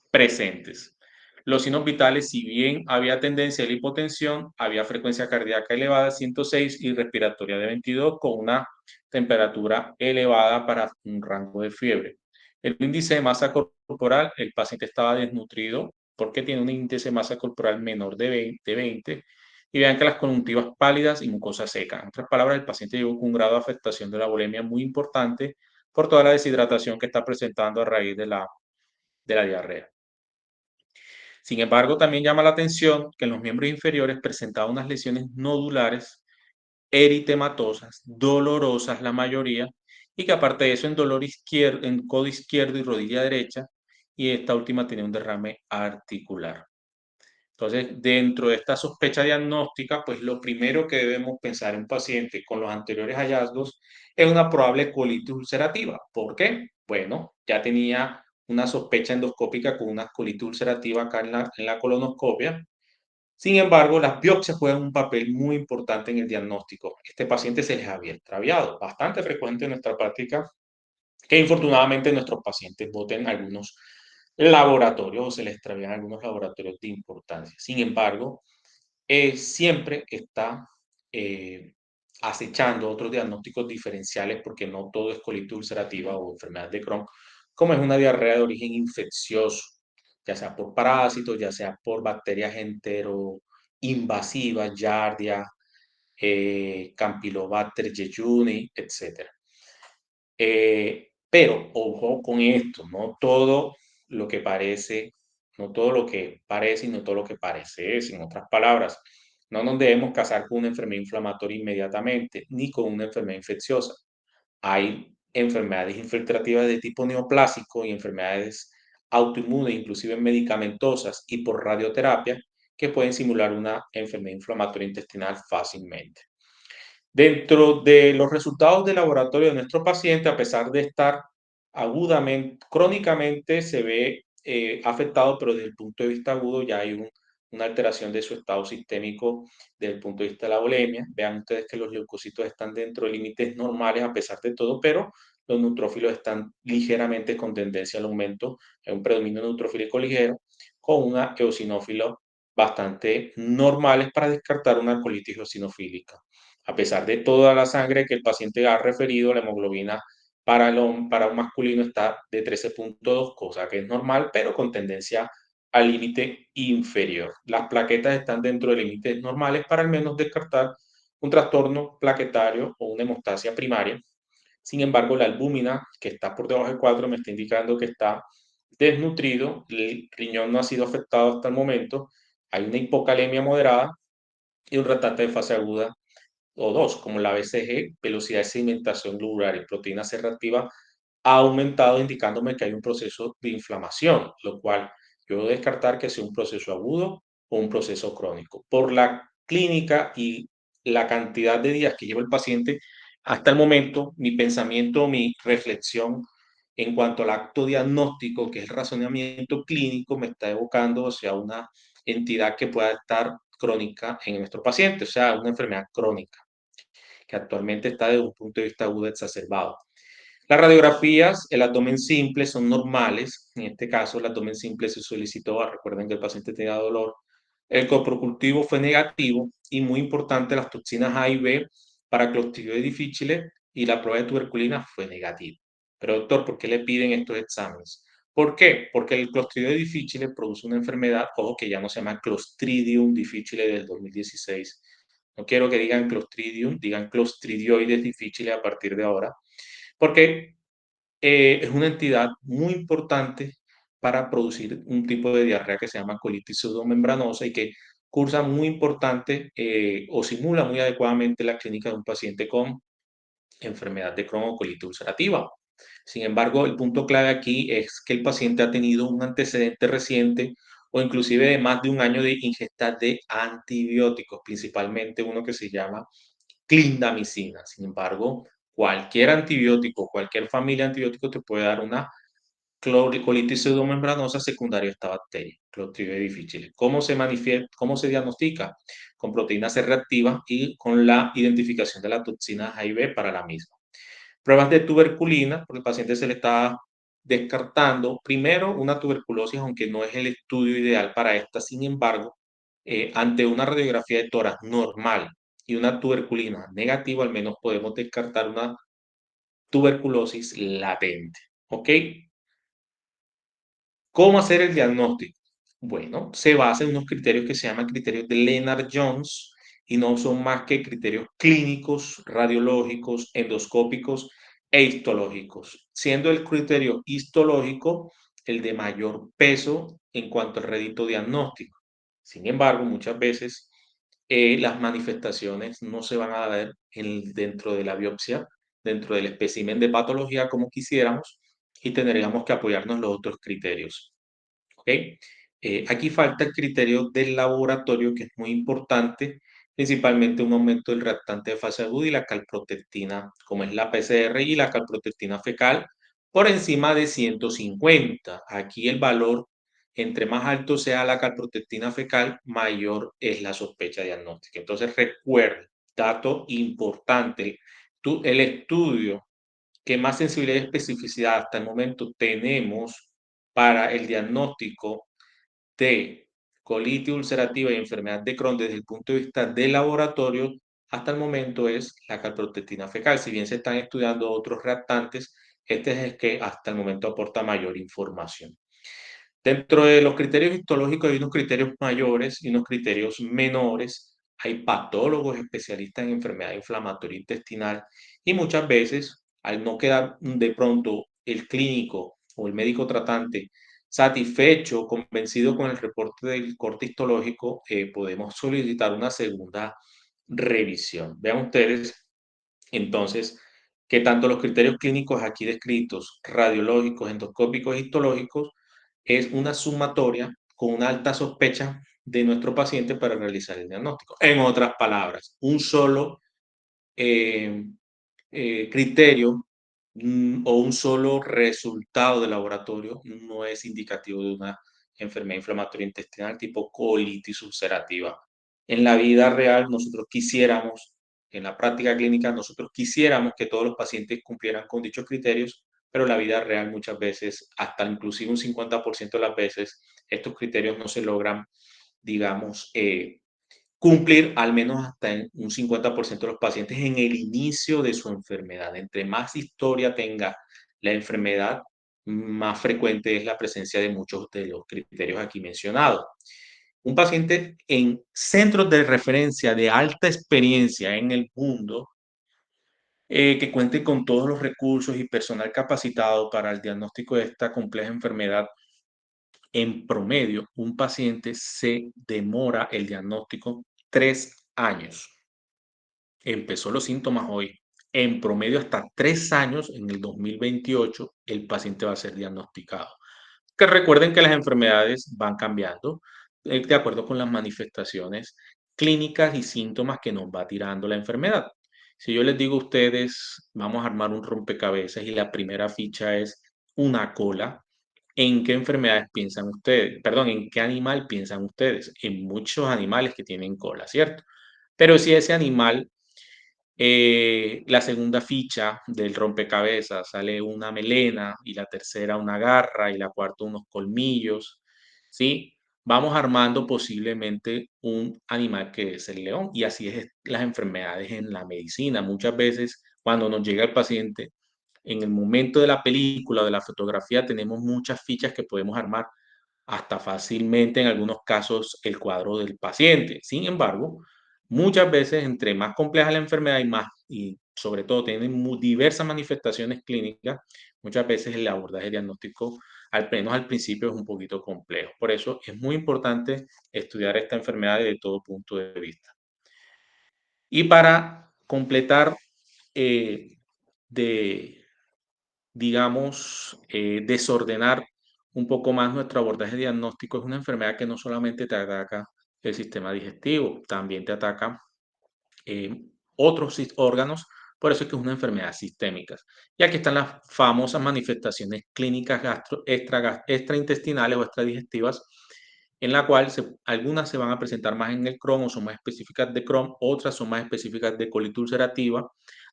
A: presentes. Los signos vitales, si bien había tendencia a la hipotensión, había frecuencia cardíaca elevada, 106, y respiratoria de 22, con una temperatura elevada para un rango de fiebre. El índice de masa corporal, el paciente estaba desnutrido porque tiene un índice de masa corporal menor de 20 y vean que las conjuntivas pálidas y mucosa seca. En otras palabras, el paciente llegó con un grado de afectación de la bulimia muy importante por toda la deshidratación que está presentando a raíz de la diarrea. Sin embargo, también llama la atención que en los miembros inferiores presentaba unas lesiones nodulares, eritematosas, dolorosas la mayoría, y que aparte de eso en dolor izquierdo, en codo izquierdo y rodilla derecha, y esta última tenía un derrame articular. Entonces, dentro de esta sospecha diagnóstica, pues lo primero que debemos pensar en un paciente con los anteriores hallazgos es una probable colitis ulcerativa. ¿Por qué? Bueno, ya tenía una sospecha endoscópica con una colitis ulcerativa acá en la colonoscopia. Sin embargo, las biopsias juegan un papel muy importante en el diagnóstico. Este paciente se les había extraviado, bastante frecuente en nuestra práctica, que infortunadamente nuestros pacientes boten algunos laboratorios o se les extravían algunos laboratorios de importancia. Sin embargo, siempre está eh, acechando otros diagnósticos diferenciales porque no todo es colitis ulcerativa o enfermedad de Crohn, como es una diarrea de origen infeccioso, ya sea por parásitos, ya sea por bacterias enteroinvasivas, Giardia, Campylobacter jejuni, etc. Pero ojo con esto, no todo lo que parece y no todo lo que parece es. En otras palabras, no nos debemos casar con una enfermedad inflamatoria inmediatamente, ni con una enfermedad infecciosa. Hay enfermedades infiltrativas de tipo neoplásico y enfermedades autoinmunes, inclusive medicamentosas y por radioterapia, que pueden simular una enfermedad inflamatoria intestinal fácilmente. Dentro de los resultados de laboratorio de nuestro paciente, a pesar de estar agudamente, crónicamente se ve afectado, pero desde el punto de vista agudo ya hay una alteración de su estado sistémico desde el punto de vista de la bulimia. Vean ustedes que los leucocitos están dentro de límites normales a pesar de todo, pero los neutrófilos están ligeramente con tendencia al aumento. Hay un predominio neutrofílico ligero con una eosinófilo bastante normales para descartar una colitis eosinofílica. A pesar de toda la sangre que el paciente ha referido, la hemoglobina para un masculino está de 13,2, cosa que es normal, pero con tendencia al límite inferior. Las plaquetas están dentro de límites normales para al menos descartar un trastorno plaquetario o una hemostasia primaria. Sin embargo, la albúmina, que está por debajo de 4, me está indicando que está desnutrido, el riñón no ha sido afectado hasta el momento, hay una hipocalemia moderada y un retante de fase aguda o dos, como la BCG, velocidad de sedimentación globular y proteína C reactiva, ha aumentado, indicándome que hay un proceso de inflamación, lo cual yo debo descartar que sea un proceso agudo o un proceso crónico. Por la clínica y la cantidad de días que lleva el paciente, hasta el momento, mi pensamiento, mi reflexión en cuanto al acto diagnóstico, que es el razonamiento clínico, me está evocando hacia una entidad que pueda estar crónica en nuestro paciente, o sea, una enfermedad crónica que actualmente está desde un punto de vista agudo exacerbado. Las radiografías, el abdomen simple son normales. En este caso, el abdomen simple se solicitó. Recuerden que el paciente tenía dolor. El coprocultivo fue negativo y muy importante, las toxinas A y B para Clostridium difficile y la prueba de tuberculina fue negativa. Pero doctor, ¿por qué le piden estos exámenes? ¿Por qué? Porque el Clostridium difficile produce una enfermedad, ojo, que ya no se llama Clostridium difficile del 2016. No quiero que digan Clostridium, digan Clostridioides difficile a partir de ahora, porque es una entidad muy importante para producir un tipo de diarrea que se llama colitis pseudomembranosa y que cursa muy importante o simula muy adecuadamente la clínica de un paciente con enfermedad de Crohn o colitis ulcerativa. Sin embargo, el punto clave aquí es que el paciente ha tenido un antecedente reciente o inclusive de más de un año de ingesta de antibióticos, principalmente uno que se llama clindamicina. Sin embargo, cualquier antibiótico, cualquier familia de antibióticos te puede dar una colitis pseudomembranosa secundaria a esta bacteria, Clostridium difficile. ¿Cómo se manifiesta, cómo se diagnostica? Con proteína C reactiva y con la identificación de la toxina A y B para la misma. Pruebas de tuberculina, porque el paciente se le está descartando primero una tuberculosis, aunque no es el estudio ideal para esta. Sin embargo, ante una radiografía de tórax normal y una tuberculina negativa, al menos podemos descartar una tuberculosis latente. ¿Ok? ¿Cómo hacer el diagnóstico? Bueno, se basa en unos criterios que se llaman criterios de Lennard-Jones y no son más que criterios clínicos, radiológicos, endoscópicos e histológicos, siendo el criterio histológico el de mayor peso en cuanto al rédito diagnóstico. Sin embargo, muchas veces las manifestaciones no se van a ver dentro de la biopsia, dentro del espécimen de patología como quisiéramos, y tendríamos que apoyarnos en los otros criterios. ¿Ok? Aquí falta el criterio del laboratorio, que es muy importante, principalmente un aumento del reactante de fase aguda y la calprotectina, como es la PCR y la calprotectina fecal, por encima de 150. Aquí el valor, entre más alto sea la calprotectina fecal, mayor es la sospecha diagnóstica. Entonces, recuerda, dato importante, el estudio que más sensibilidad y especificidad hasta el momento tenemos para el diagnóstico de colitis ulcerativa y enfermedad de Crohn desde el punto de vista del laboratorio, hasta el momento es la calprotectina fecal. Si bien se están estudiando otros reactantes, este es el que hasta el momento aporta mayor información. Dentro de los criterios histológicos hay unos criterios mayores y unos criterios menores. Hay patólogos especialistas en enfermedad inflamatoria intestinal y muchas veces, al no quedar de pronto el clínico o el médico tratante satisfecho, convencido con el reporte del corte histológico, podemos solicitar una segunda revisión. Vean ustedes entonces que tanto los criterios clínicos aquí descritos, radiológicos, endoscópicos e histológicos, es una sumatoria con una alta sospecha de nuestro paciente para realizar el diagnóstico. En otras palabras, un solo eh, criterio o un solo resultado de laboratorio no es indicativo de una enfermedad inflamatoria intestinal tipo colitis ulcerativa. En la vida real, nosotros quisiéramos, en la práctica clínica, nosotros quisiéramos que todos los pacientes cumplieran con dichos criterios, pero en la vida real muchas veces, hasta inclusive un 50% de las veces, estos criterios no se logran, digamos, cumplir al menos hasta en un 50% de los pacientes en el inicio de su enfermedad. Entre más historia tenga la enfermedad, más frecuente es la presencia de muchos de los criterios aquí mencionados. Un paciente en centros de referencia de alta experiencia en el mundo, que cuente con todos los recursos y personal capacitado para el diagnóstico de esta compleja enfermedad. En promedio, un paciente se demora el diagnóstico 3 años. Empezó los síntomas hoy. En promedio, hasta 3 años, en el 2028, el paciente va a ser diagnosticado. Que recuerden que las enfermedades van cambiando de acuerdo con las manifestaciones clínicas y síntomas que nos va tirando la enfermedad. Si yo les digo a ustedes, vamos a armar un rompecabezas y la primera ficha es una cola, ¿en qué enfermedades piensan ustedes? Perdón, ¿en qué animal piensan ustedes? En muchos animales que tienen cola, ¿cierto? Pero si ese animal, la segunda ficha del rompecabezas sale una melena y la tercera una garra y la cuarta unos colmillos, ¿sí? Vamos armando posiblemente un animal que es el león y así es las enfermedades en la medicina. Muchas veces cuando nos llega el paciente, en el momento de la película o de la fotografía tenemos muchas fichas que podemos armar hasta fácilmente en algunos casos el cuadro del paciente. Sin embargo, muchas veces entre más compleja la enfermedad y más, y sobre todo tienen diversas manifestaciones clínicas, muchas veces el abordaje diagnóstico, al menos al principio, es un poquito complejo. Por eso es muy importante estudiar esta enfermedad desde todo punto de vista. Y para completar de digamos, desordenar un poco más nuestro abordaje diagnóstico, es una enfermedad que no solamente te ataca el sistema digestivo, también te ataca eh, otros órganos, por eso es que es una enfermedad sistémica. Y aquí están las famosas manifestaciones clínicas extraintestinales o extradigestivas, en la cual algunas se van a presentar más en el Crohn o son más específicas de Crohn, otras son más específicas de colitis ulcerativa.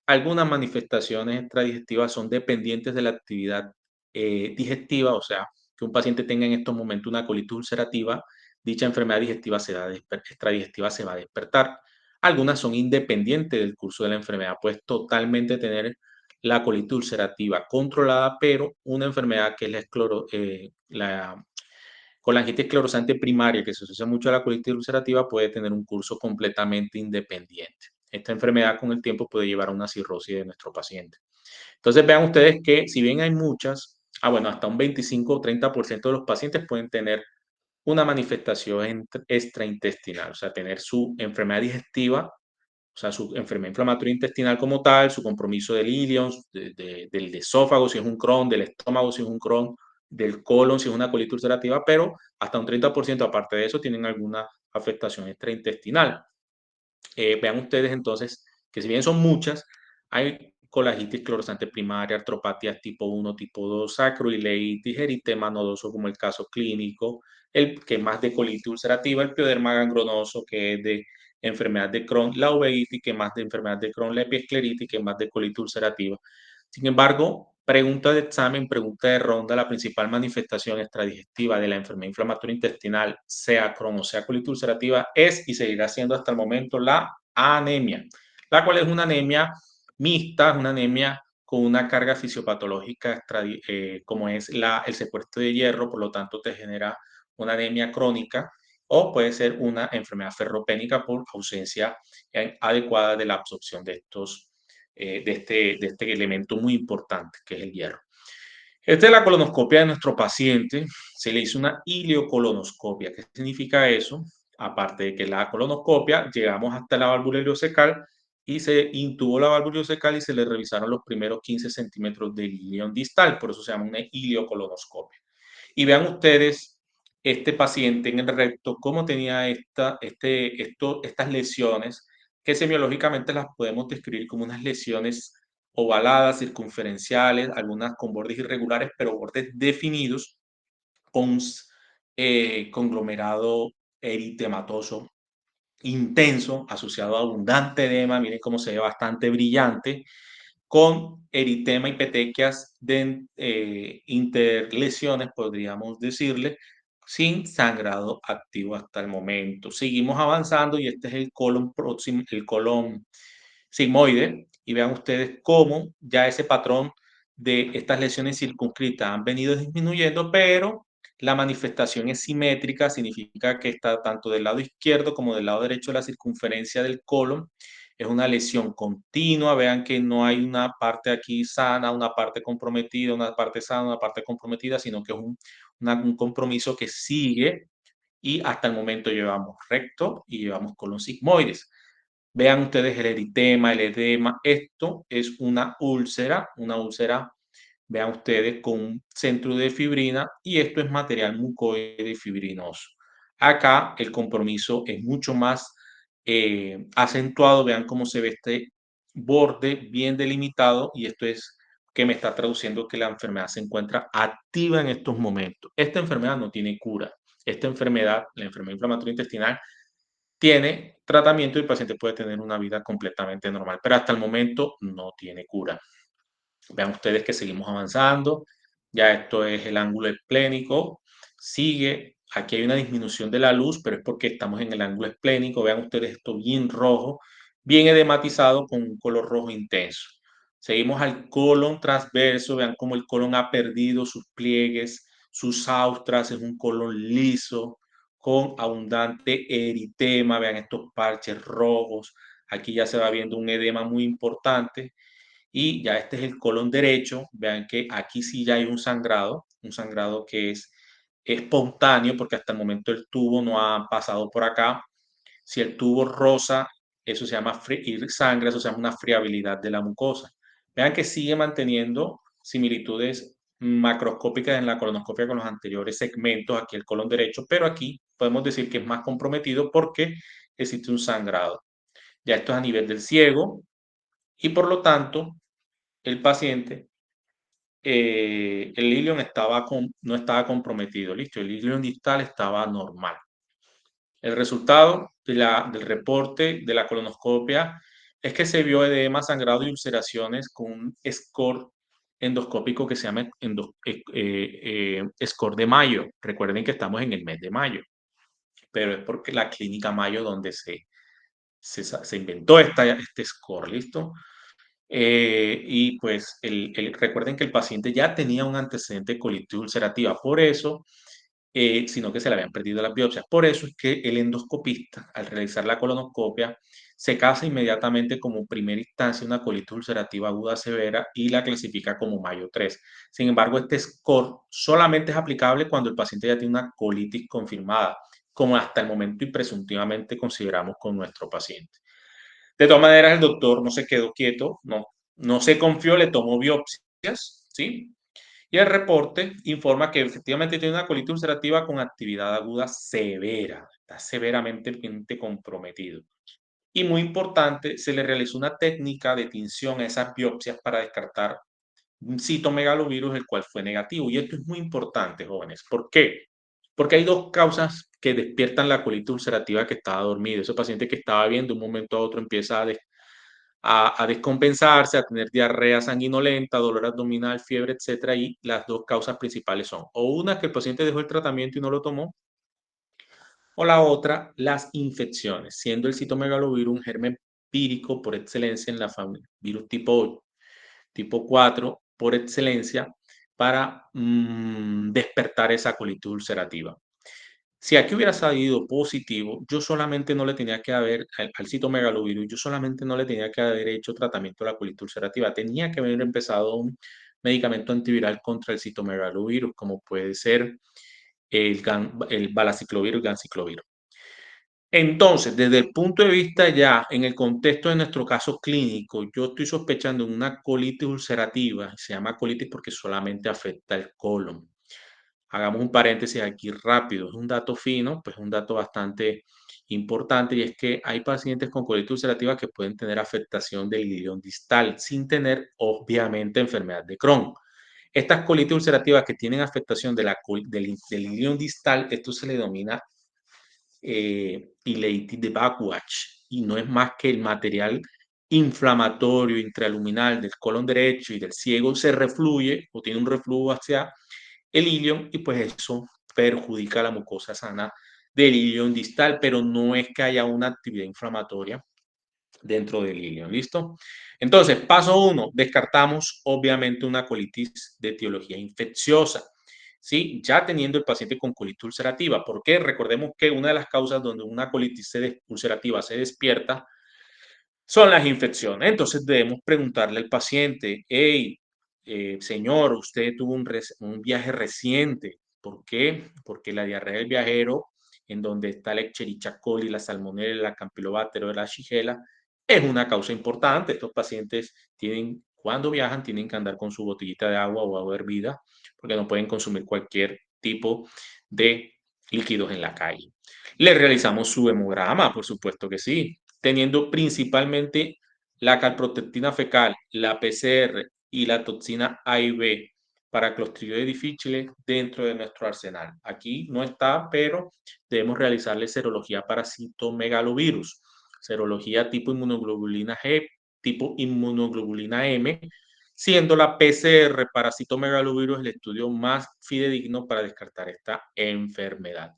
A: Algunas manifestaciones extradigestivas son dependientes de la actividad digestiva, o sea, que un paciente tenga en estos momentos una colitis ulcerativa, dicha enfermedad digestiva extradigestiva se va a despertar. Algunas son independientes del curso de la enfermedad, puedes totalmente tener la colitis ulcerativa controlada, pero una enfermedad que es la Colangitis esclerosante primaria, que se asocia mucho a la colitis ulcerativa, puede tener un curso completamente independiente. Esta enfermedad con el tiempo puede llevar a una cirrosis de nuestro paciente. Entonces vean ustedes que si bien hay muchas, bueno, hasta un 25 o 30% de los pacientes pueden tener una manifestación extraintestinal, o sea, tener su enfermedad digestiva, o sea, su enfermedad inflamatoria intestinal como tal, su compromiso del ilion, del esófago si es un Crohn, del estómago si es un Crohn, del colon si es una colitis ulcerativa, pero hasta un 30% aparte de eso tienen alguna afectación extraintestinal. Vean ustedes entonces que si bien son muchas, hay colangitis clorosante primaria, artropatías tipo 1, tipo 2, sacroileitis, eritema nodoso como el caso clínico, el que es más de colitis ulcerativa, el pioderma gangrenoso que es de enfermedad de Crohn, la uveitis que es más de enfermedad de Crohn, la epiescleritis que es más de colitis ulcerativa. Sin embargo, pregunta de examen, pregunta de ronda, la principal manifestación extradigestiva de la enfermedad inflamatoria intestinal, sea Crohn o sea colitis ulcerativa, es y seguirá siendo hasta el momento la anemia, la cual es una anemia mixta, una anemia con una carga fisiopatológica como es el secuestro de hierro, por lo tanto te genera una anemia crónica o puede ser una enfermedad ferropénica por ausencia adecuada de la absorción de este elemento muy importante que es el hierro. Esta es la colonoscopia de nuestro paciente. Se le hizo una ileocolonoscopia. ¿Qué significa eso? Aparte de que la colonoscopia, llegamos hasta la válvula ileocecal y se intubó la válvula ileocecal y se le revisaron los primeros 15 centímetros del ilion distal. Por eso se llama una ileocolonoscopia. Y vean ustedes este paciente en el recto, cómo tenía estas lesiones, que semiológicamente las podemos describir como unas lesiones ovaladas, circunferenciales, algunas con bordes irregulares, pero bordes definidos, con conglomerado eritematoso intenso, asociado a abundante edema, miren cómo se ve bastante brillante, con eritema y petequias de interlesiones, podríamos decirle, sin sangrado activo hasta el momento. Seguimos avanzando y este es el colon próximo, el colon sigmoide, y vean ustedes cómo ya ese patrón de estas lesiones circunscritas han venido disminuyendo, pero la manifestación es simétrica, significa que está tanto del lado izquierdo como del lado derecho de la circunferencia del colon. Es una lesión continua, vean que no hay una parte aquí sana, una parte comprometida, una parte sana, una parte comprometida, sino que es un compromiso que sigue y hasta el momento llevamos recto y llevamos colon sigmoides. Vean ustedes el eritema, el edema. Esto es una úlcera, vean ustedes, con un centro de fibrina y esto es material mucoide fibrinoso. Acá el compromiso es mucho más acentuado. Vean cómo se ve este borde bien delimitado y esto es que me está traduciendo que la enfermedad se encuentra activa en estos momentos. Esta enfermedad no tiene cura. Esta enfermedad, la enfermedad inflamatoria intestinal, tiene tratamiento y el paciente puede tener una vida completamente normal, pero hasta el momento no tiene cura. Vean ustedes que seguimos avanzando. Ya esto es el ángulo esplénico. Sigue. Aquí hay una disminución de la luz, pero es porque estamos en el ángulo esplénico. Vean ustedes esto bien rojo, bien edematizado con un color rojo intenso. Seguimos al colon transverso. Vean cómo el colon ha perdido sus pliegues, sus austras. Es un colon liso con abundante eritema. Vean estos parches rojos. Aquí ya se va viendo un edema muy importante y ya este es el colon derecho. Vean que aquí sí ya hay un sangrado que es espontáneo porque hasta el momento el tubo no ha pasado por acá. Si el tubo rosa, eso se llama ir sangre, eso se llama una friabilidad de la mucosa. Vean que sigue manteniendo similitudes macroscópicas en la colonoscopia con los anteriores segmentos, aquí el colon derecho, pero aquí podemos decir que es más comprometido porque existe un sangrado. Ya esto es a nivel del ciego y por lo tanto el paciente, el ilion no estaba comprometido, listo, el ilion distal estaba normal. El resultado del reporte de la colonoscopia es que se vio edema, sangrado y ulceraciones con un score endoscópico que se llama score de Mayo. Recuerden que estamos en el mes de mayo, pero es porque la clínica Mayo donde se inventó este score, ¿listo? Y pues recuerden que el paciente ya tenía un antecedente de colitis ulcerativa, por eso sino que se le habían perdido las biopsias. Por eso es que el endoscopista, al realizar la colonoscopia, se casa inmediatamente como primera instancia una colitis ulcerativa aguda severa y la clasifica como Mayo 3. Sin embargo, este score solamente es aplicable cuando el paciente ya tiene una colitis confirmada, como hasta el momento y presuntivamente consideramos con nuestro paciente. De todas maneras, el doctor no se quedó quieto, no se confió, le tomó biopsias, ¿sí? Y el reporte informa que efectivamente tiene una colitis ulcerativa con actividad aguda severa, está severamente comprometido. Y muy importante, se le realizó una técnica de tinción a esas biopsias para descartar un citomegalovirus, el cual fue negativo. Y esto es muy importante, jóvenes. ¿Por qué? Porque hay dos causas que despiertan la colitis ulcerativa que estaba dormido. Ese paciente que estaba bien, de un momento a otro empieza a descompensarse, a tener diarrea sanguinolenta, dolor abdominal, fiebre, etcétera, y las dos causas principales son o una que el paciente dejó el tratamiento y no lo tomó, o la otra, las infecciones, siendo el citomegalovirus un germen vírico por excelencia en la familia, virus tipo 4 por excelencia para despertar esa colitis ulcerativa. Si aquí hubiera salido positivo, yo solamente no le tenía que haber, al citomegalovirus, yo solamente no le tenía que haber hecho tratamiento de la colitis ulcerativa. Tenía que haber empezado un medicamento antiviral contra el citomegalovirus, como puede ser el valaciclovir, ganciclovir. Entonces, desde el punto de vista ya, en el contexto de nuestro caso clínico, yo estoy sospechando una colitis ulcerativa, se llama colitis porque solamente afecta el colon. Hagamos un paréntesis aquí rápido, es un dato fino, pues un dato bastante importante y es que hay pacientes con colitis ulcerativa que pueden tener afectación del ilion distal sin tener obviamente enfermedad de Crohn. Estas colitis ulcerativas que tienen afectación del ilion distal, esto se le denomina ileitis de Backwatch y no es más que el material inflamatorio intraluminal del colon derecho y del ciego se refluye o tiene un reflujo hacia el ilion y pues eso perjudica la mucosa sana del ilion distal, pero no es que haya una actividad inflamatoria dentro del ilion, ¿listo? Entonces, paso 1, descartamos obviamente una colitis de etiología infecciosa. ¿Sí? Ya teniendo el paciente con colitis ulcerativa. ¿Por qué? Recordemos que una de las causas donde una colitis ulcerativa se despierta son las infecciones. Entonces debemos preguntarle al paciente, hey, señor, usted tuvo un viaje reciente. ¿Por qué? Porque la diarrea del viajero, en donde está el Escherichia coli, la salmonella, la campylobacter, la shigella, es una causa importante. Estos pacientes tienen, cuando viajan, tienen que andar con su botellita de agua o agua hervida, porque no pueden consumir cualquier tipo de líquidos en la calle. Le realizamos su hemograma, por supuesto que sí, teniendo principalmente la calprotectina fecal, la PCR y la toxina A y B para Clostridium difficile dentro de nuestro arsenal. Aquí no está, pero debemos realizarle serología para citomegalovirus, serología tipo inmunoglobulina G, tipo inmunoglobulina M, siendo la PCR para citomegalovirus el estudio más fidedigno para descartar esta enfermedad.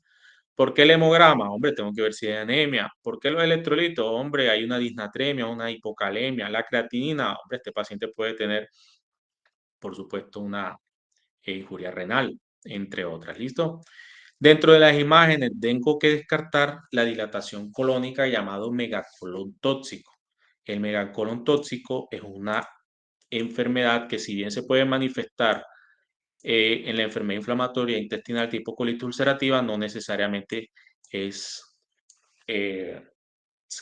A: ¿Por qué el hemograma? Hombre, tengo que ver si hay anemia. ¿Por qué los electrolitos? Hombre, hay una disnatremia, una hipocalemia. La creatinina, hombre, este paciente puede tener, por supuesto, una injuria renal, entre otras. ¿Listo? Dentro de las imágenes, tengo que descartar la dilatación colónica llamado megacolon tóxico. El megacolon tóxico es una enfermedad que si bien se puede manifestar en la enfermedad inflamatoria intestinal tipo colitis ulcerativa, no necesariamente es eh,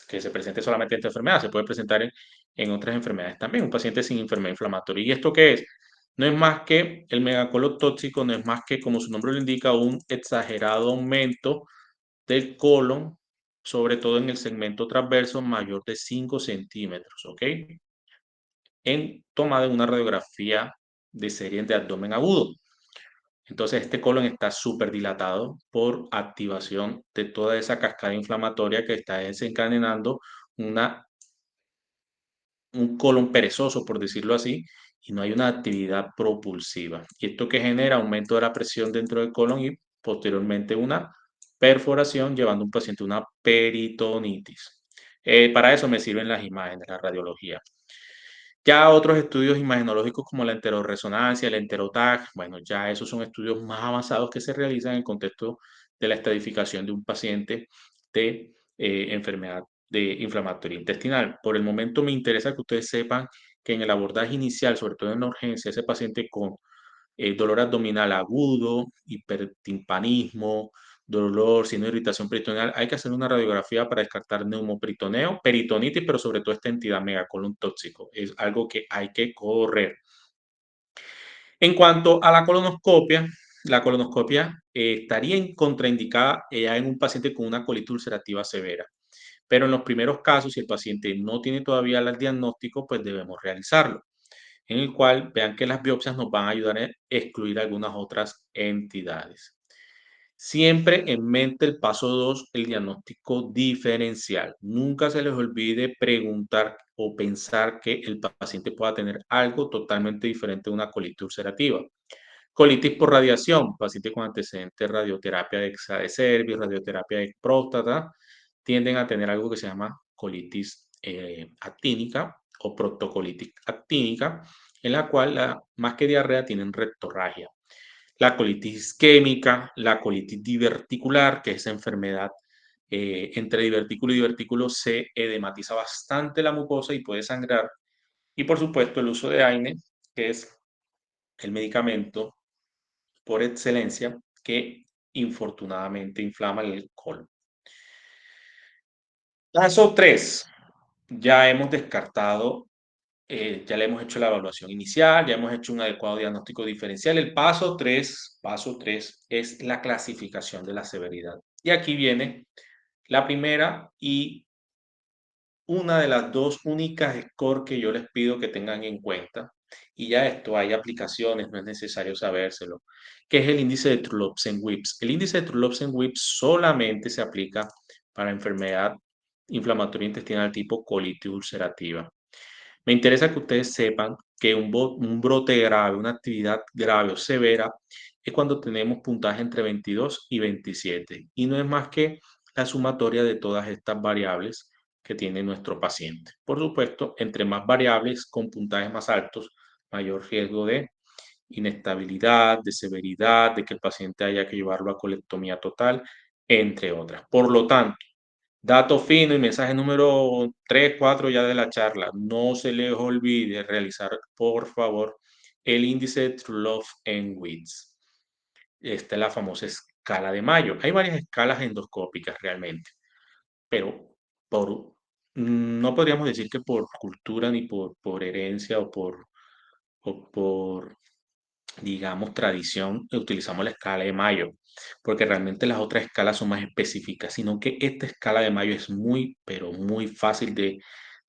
A: que se presente solamente esta enfermedad, se puede presentar en otras enfermedades también, un paciente sin enfermedad inflamatoria. ¿Y esto qué es? No es más que el megacolon tóxico, no es más que, como su nombre lo indica, un exagerado aumento del colon, sobre todo en el segmento transverso mayor de 5 centímetros, ¿ok? En toma de una radiografía de serie de abdomen agudo. Entonces, este colon está súper dilatado por activación de toda esa cascada inflamatoria que está desencadenando una, un colon perezoso, por decirlo así, y no hay una actividad propulsiva. Y esto que genera aumento de la presión dentro del colon y posteriormente una perforación, llevando a un paciente a una peritonitis. Para eso me sirven las imágenes, la radiología. Ya otros estudios imagenológicos como la enterorresonancia, el enterotag, bueno, ya esos son estudios más avanzados que se realizan en el contexto de la estadificación de un paciente de enfermedad inflamatoria intestinal. Por el momento me interesa que ustedes sepan que en el abordaje inicial, sobre todo en la urgencia, ese paciente con dolor abdominal agudo, hipertimpanismo, dolor, signo de irritación peritoneal, hay que hacer una radiografía para descartar neumoperitoneo, peritonitis, pero sobre todo esta entidad megacolon tóxico. Es algo que hay que correr. En cuanto a la colonoscopia estaría contraindicada ya en un paciente con una colitis ulcerativa severa. Pero en los primeros casos, si el paciente no tiene todavía el diagnóstico, pues debemos realizarlo, en el cual vean que las biopsias nos van a ayudar a excluir algunas otras entidades. Siempre en mente el paso 2, el diagnóstico diferencial. Nunca se les olvide preguntar o pensar que el paciente pueda tener algo totalmente diferente de una colitis ulcerativa. Colitis por radiación, paciente con antecedentes de radioterapia de exa de cervix, radioterapia de próstata, tienden a tener algo que se llama colitis actínica o proctocolitis actínica, en la cual más que diarrea tienen rectorragia. La colitis isquémica, la colitis diverticular, que es esa enfermedad entre divertículo y divertículo se edematiza bastante la mucosa y puede sangrar. Y por supuesto el uso de AINE, que es el medicamento por excelencia que infortunadamente inflama el colon. Paso 3. Ya hemos descartado, ya le hemos hecho la evaluación inicial, ya hemos hecho un adecuado diagnóstico diferencial. El paso 3 es la clasificación de la severidad. Y aquí viene la primera y una de las dos únicas score que yo les pido que tengan en cuenta, y ya esto hay aplicaciones, no es necesario sabérselo, que es el índice de Trulopsen-Wips. El índice de Trulopsen-Wips solamente se aplica para enfermedad inflamatoria intestinal tipo colitis ulcerativa. Me interesa que ustedes sepan que un brote grave, una actividad grave o severa, es cuando tenemos puntaje entre 22 y 27, y no es más que la sumatoria de todas estas variables que tiene nuestro paciente. Por supuesto, entre más variables con puntajes más altos, mayor riesgo de inestabilidad, de severidad, de que el paciente haya que llevarlo a colectomía total, entre otras. Por lo tanto, dato fino y mensaje número 3, 4 ya de la charla. No se les olvide realizar, por favor, el índice de True en WITS. Esta es la famosa escala de Mayo. Hay varias escalas endoscópicas realmente, pero por, no podríamos decir que por cultura ni por herencia o por digamos, tradición, utilizamos la escala de Mayo, porque realmente las otras escalas son más específicas, sino que esta escala de Mayo es muy, pero muy fácil de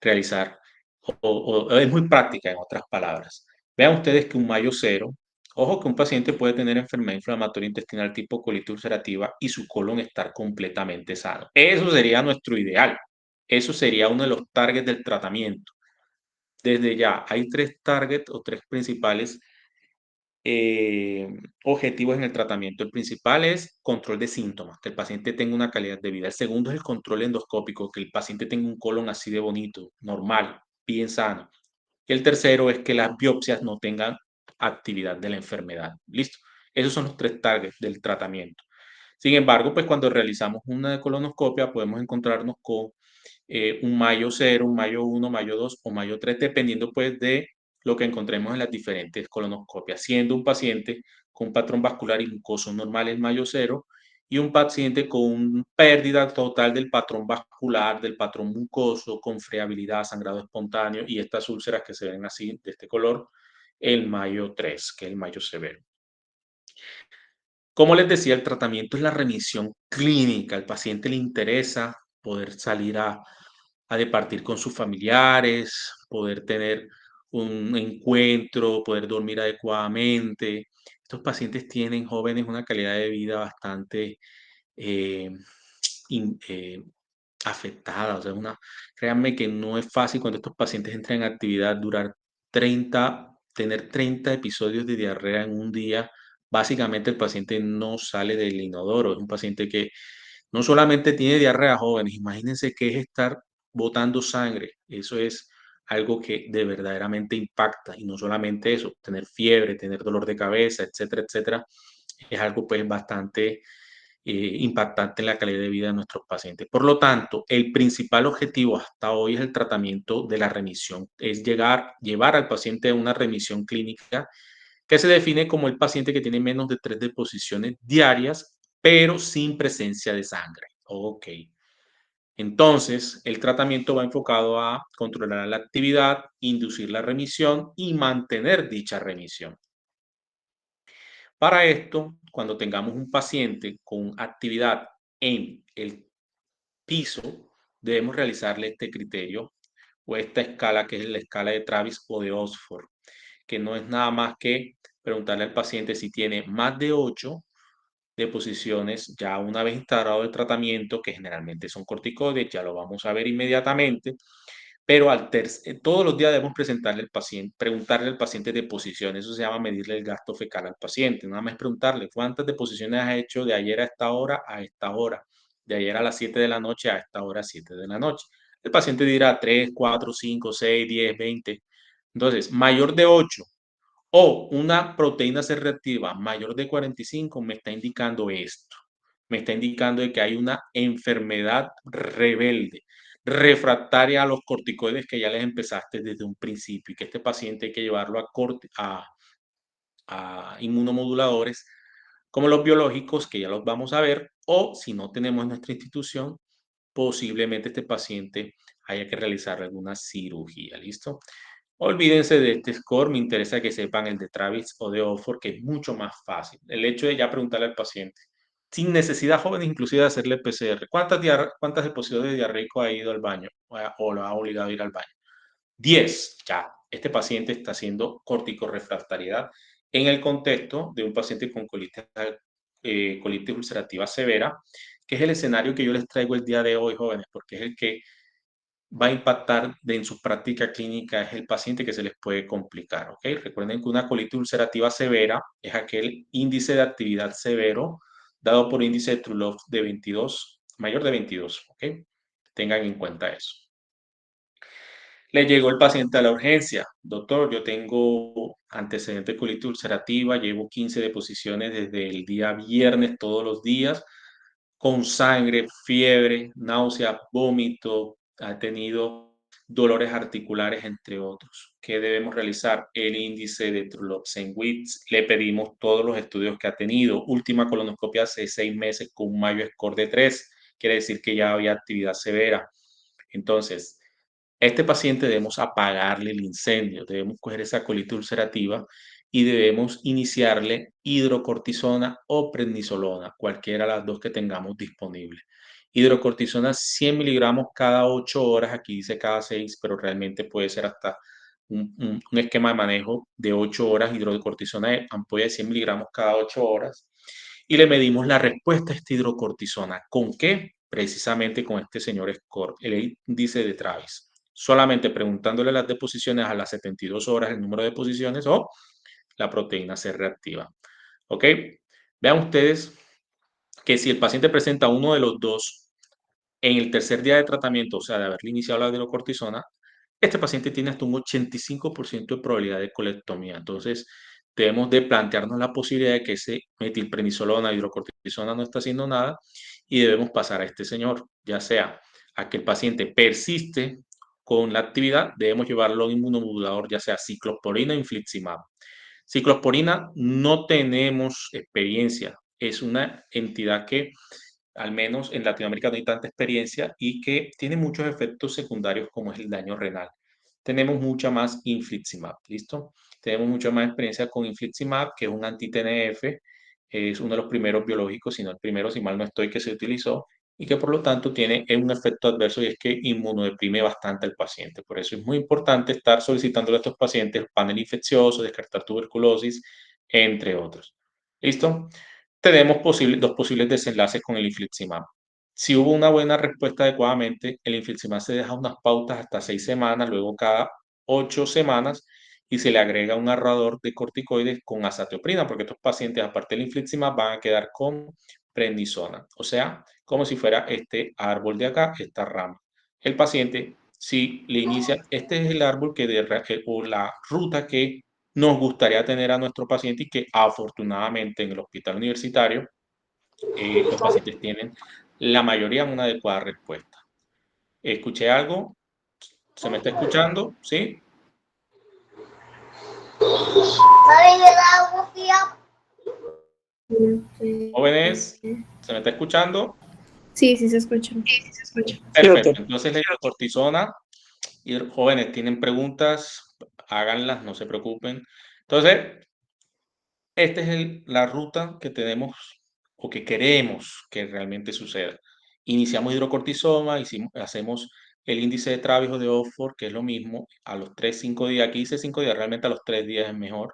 A: realizar o es muy práctica, en otras palabras. Vean ustedes que un Mayo cero, ojo que un paciente puede tener enfermedad inflamatoria intestinal tipo colitis ulcerativa y su colon estar completamente sano. Eso sería nuestro ideal. Eso sería uno de los targets del tratamiento. Desde ya, hay tres targets o tres principales eh, objetivos en el tratamiento. El principal es control de síntomas, que el paciente tenga una calidad de vida. El segundo es el control endoscópico, que el paciente tenga un colon así de bonito, normal, bien sano. Y el tercero es que las biopsias no tengan actividad de la enfermedad. Listo. Esos son los tres targets del tratamiento. Sin embargo, pues cuando realizamos una colonoscopia podemos encontrarnos con un mayo cero, un mayo 1, mayo 2 o mayo 3, dependiendo pues de lo que encontremos en las diferentes colonoscopias, siendo un paciente con un patrón vascular y mucoso normal el mayo cero y un paciente con pérdida total del patrón vascular, del patrón mucoso, con friabilidad, sangrado espontáneo y estas úlceras que se ven así de este color, el mayo 3, que es el mayo severo. Como les decía, el tratamiento es la remisión clínica. Al paciente le interesa poder salir a departir con sus familiares, poder tener un encuentro, poder dormir adecuadamente. Estos pacientes tienen, jóvenes, una calidad de vida bastante eh, in- eh, afectada. O sea, créanme que no es fácil cuando estos pacientes entran en actividad durar tener 30 episodios de diarrea en un día. Básicamente el paciente no sale del inodoro. Es un paciente que no solamente tiene diarrea, jóvenes, imagínense que es estar botando sangre. Eso es algo que de verdaderamente impacta, y no solamente eso, tener fiebre, tener dolor de cabeza, etcétera, etcétera, es algo pues bastante impactante en la calidad de vida de nuestros pacientes. Por lo tanto, el principal objetivo hasta hoy es el tratamiento de la remisión, es llevar al paciente a una remisión clínica que se define como el paciente que tiene menos de 3 deposiciones diarias, pero sin presencia de sangre. Ok. Entonces, el tratamiento va enfocado a controlar la actividad, inducir la remisión y mantener dicha remisión. Para esto, cuando tengamos un paciente con actividad en el piso, debemos realizarle este criterio o esta escala que es la escala de Travis o de Oxford, que no es nada más que preguntarle al paciente si tiene más de 8 deposiciones ya una vez instaurado el tratamiento, que generalmente son corticoides, ya lo vamos a ver inmediatamente, pero todos los días debemos presentarle al paciente, preguntarle al paciente deposiciones, eso se llama medirle el gasto fecal al paciente, nada más preguntarle cuántas deposiciones has hecho de ayer a esta hora a esta hora, de ayer a las 7 de la noche a esta hora 7 de la noche. El paciente dirá 3, 4, 5, 6, 10, 20. Entonces, mayor de 8 o una proteína C reactiva mayor de 45 me está indicando esto. Me está indicando de que hay una enfermedad rebelde, refractaria a los corticoides que ya les empezaste desde un principio y que este paciente hay que llevarlo a inmunomoduladores como los biológicos, que ya los vamos a ver, o si no tenemos en nuestra institución, posiblemente este paciente haya que realizar alguna cirugía, ¿listo? Olvídense de este score, me interesa que sepan el de Travis o de Oxford, que es mucho más fácil. El hecho de ya preguntarle al paciente, sin necesidad, jóvenes, inclusive de hacerle PCR, ¿cuántas episodios diarreico ha ido al baño o lo ha obligado a ir al baño? 10, ya. Este paciente está haciendo corticorefractariedad en el contexto de un paciente con colitis ulcerativa severa, que es el escenario que yo les traigo el día de hoy, jóvenes, porque es el que va a impactar en su práctica clínica, es el paciente que se les puede complicar, ¿ok? Recuerden que una colitis ulcerativa severa es aquel índice de actividad severo dado por índice de True de 22, mayor de 22, ¿ok? Tengan en cuenta eso. Le llegó el paciente a la urgencia. Doctor, yo tengo antecedente de colitis ulcerativa, llevo 15 deposiciones desde el día viernes todos los días, con sangre, fiebre, náusea, vómito, ha tenido dolores articulares, entre otros. ¿Qué debemos realizar? El índice de Trulop-Sengwitz. Le pedimos todos los estudios que ha tenido. Última colonoscopia hace 6 meses con un Mayo Score de 3. Quiere decir que ya había actividad severa. Entonces, este paciente debemos apagarle el incendio, debemos coger esa colitis ulcerativa y debemos iniciarle hidrocortisona o prednisolona, cualquiera de las dos que tengamos disponible. Hidrocortisona 100 miligramos cada 8 horas, aquí dice cada 6, pero realmente puede ser hasta un esquema de manejo de 8 horas, hidrocortisona de ampolla de 100 miligramos cada 8 horas. Y le medimos la respuesta a esta hidrocortisona. ¿Con qué? Precisamente con este señor Score, el índice de Travis solamente preguntándole las deposiciones a las 72 horas, el número de deposiciones o la proteína C reactiva. ¿Ok? Vean ustedes que si el paciente presenta uno de los dos en el tercer día de tratamiento, o sea, de haberle iniciado la hidrocortisona, este paciente tiene hasta un 85% de probabilidad de colectomía. Entonces, debemos de plantearnos la posibilidad de que ese metilprednisolona, hidrocortisona no está haciendo nada y debemos pasar a este señor, ya sea a que el paciente persiste con la actividad, debemos llevarlo a un inmunomodulador, ya sea ciclosporina o infliximab. Ciclosporina no tenemos experiencia, es una entidad que al menos en Latinoamérica no hay tanta experiencia y que tiene muchos efectos secundarios como es el daño renal. Tenemos mucha más infliximab, ¿listo? Tenemos mucha más experiencia con infliximab, que es un anti-TNF, es uno de los primeros biológicos, si no el primero, si mal no estoy, que se utilizó y que por lo tanto tiene un efecto adverso y es que inmunodeprime bastante al paciente. Por eso es muy importante estar solicitando a estos pacientes panel infeccioso, descartar tuberculosis, entre otros. ¿Listo? Tenemos dos posibles desenlaces con el infliximab. Si hubo una buena respuesta adecuadamente, el infliximab se deja unas pautas hasta 6 semanas, luego cada 8 semanas y se le agrega un ahorrador de corticoides con azatioprina, porque estos pacientes, aparte del infliximab, van a quedar con prednisona, o sea, como si fuera este árbol de acá, esta rama. El paciente si le inicia, este es el árbol o la ruta que nos gustaría tener a nuestro paciente y que afortunadamente en el hospital universitario los pacientes tienen la mayoría una adecuada respuesta. ¿Escuché algo? ¿Se me está escuchando? ¿Sí? Jóvenes, ¿se me está escuchando?
B: Sí, sí se escucha.
C: Sí, doctor.
A: Perfecto. Entonces la hidrocortisona, y jóvenes, tienen preguntas, háganlas, no se preocupen. Entonces, esta es la ruta que tenemos o que queremos que realmente suceda. Iniciamos hidrocortisona, hacemos el índice de Travis de Oxford, que es lo mismo, a los 3, 5 días. Aquí hice 5 días, realmente a los 3 días es mejor.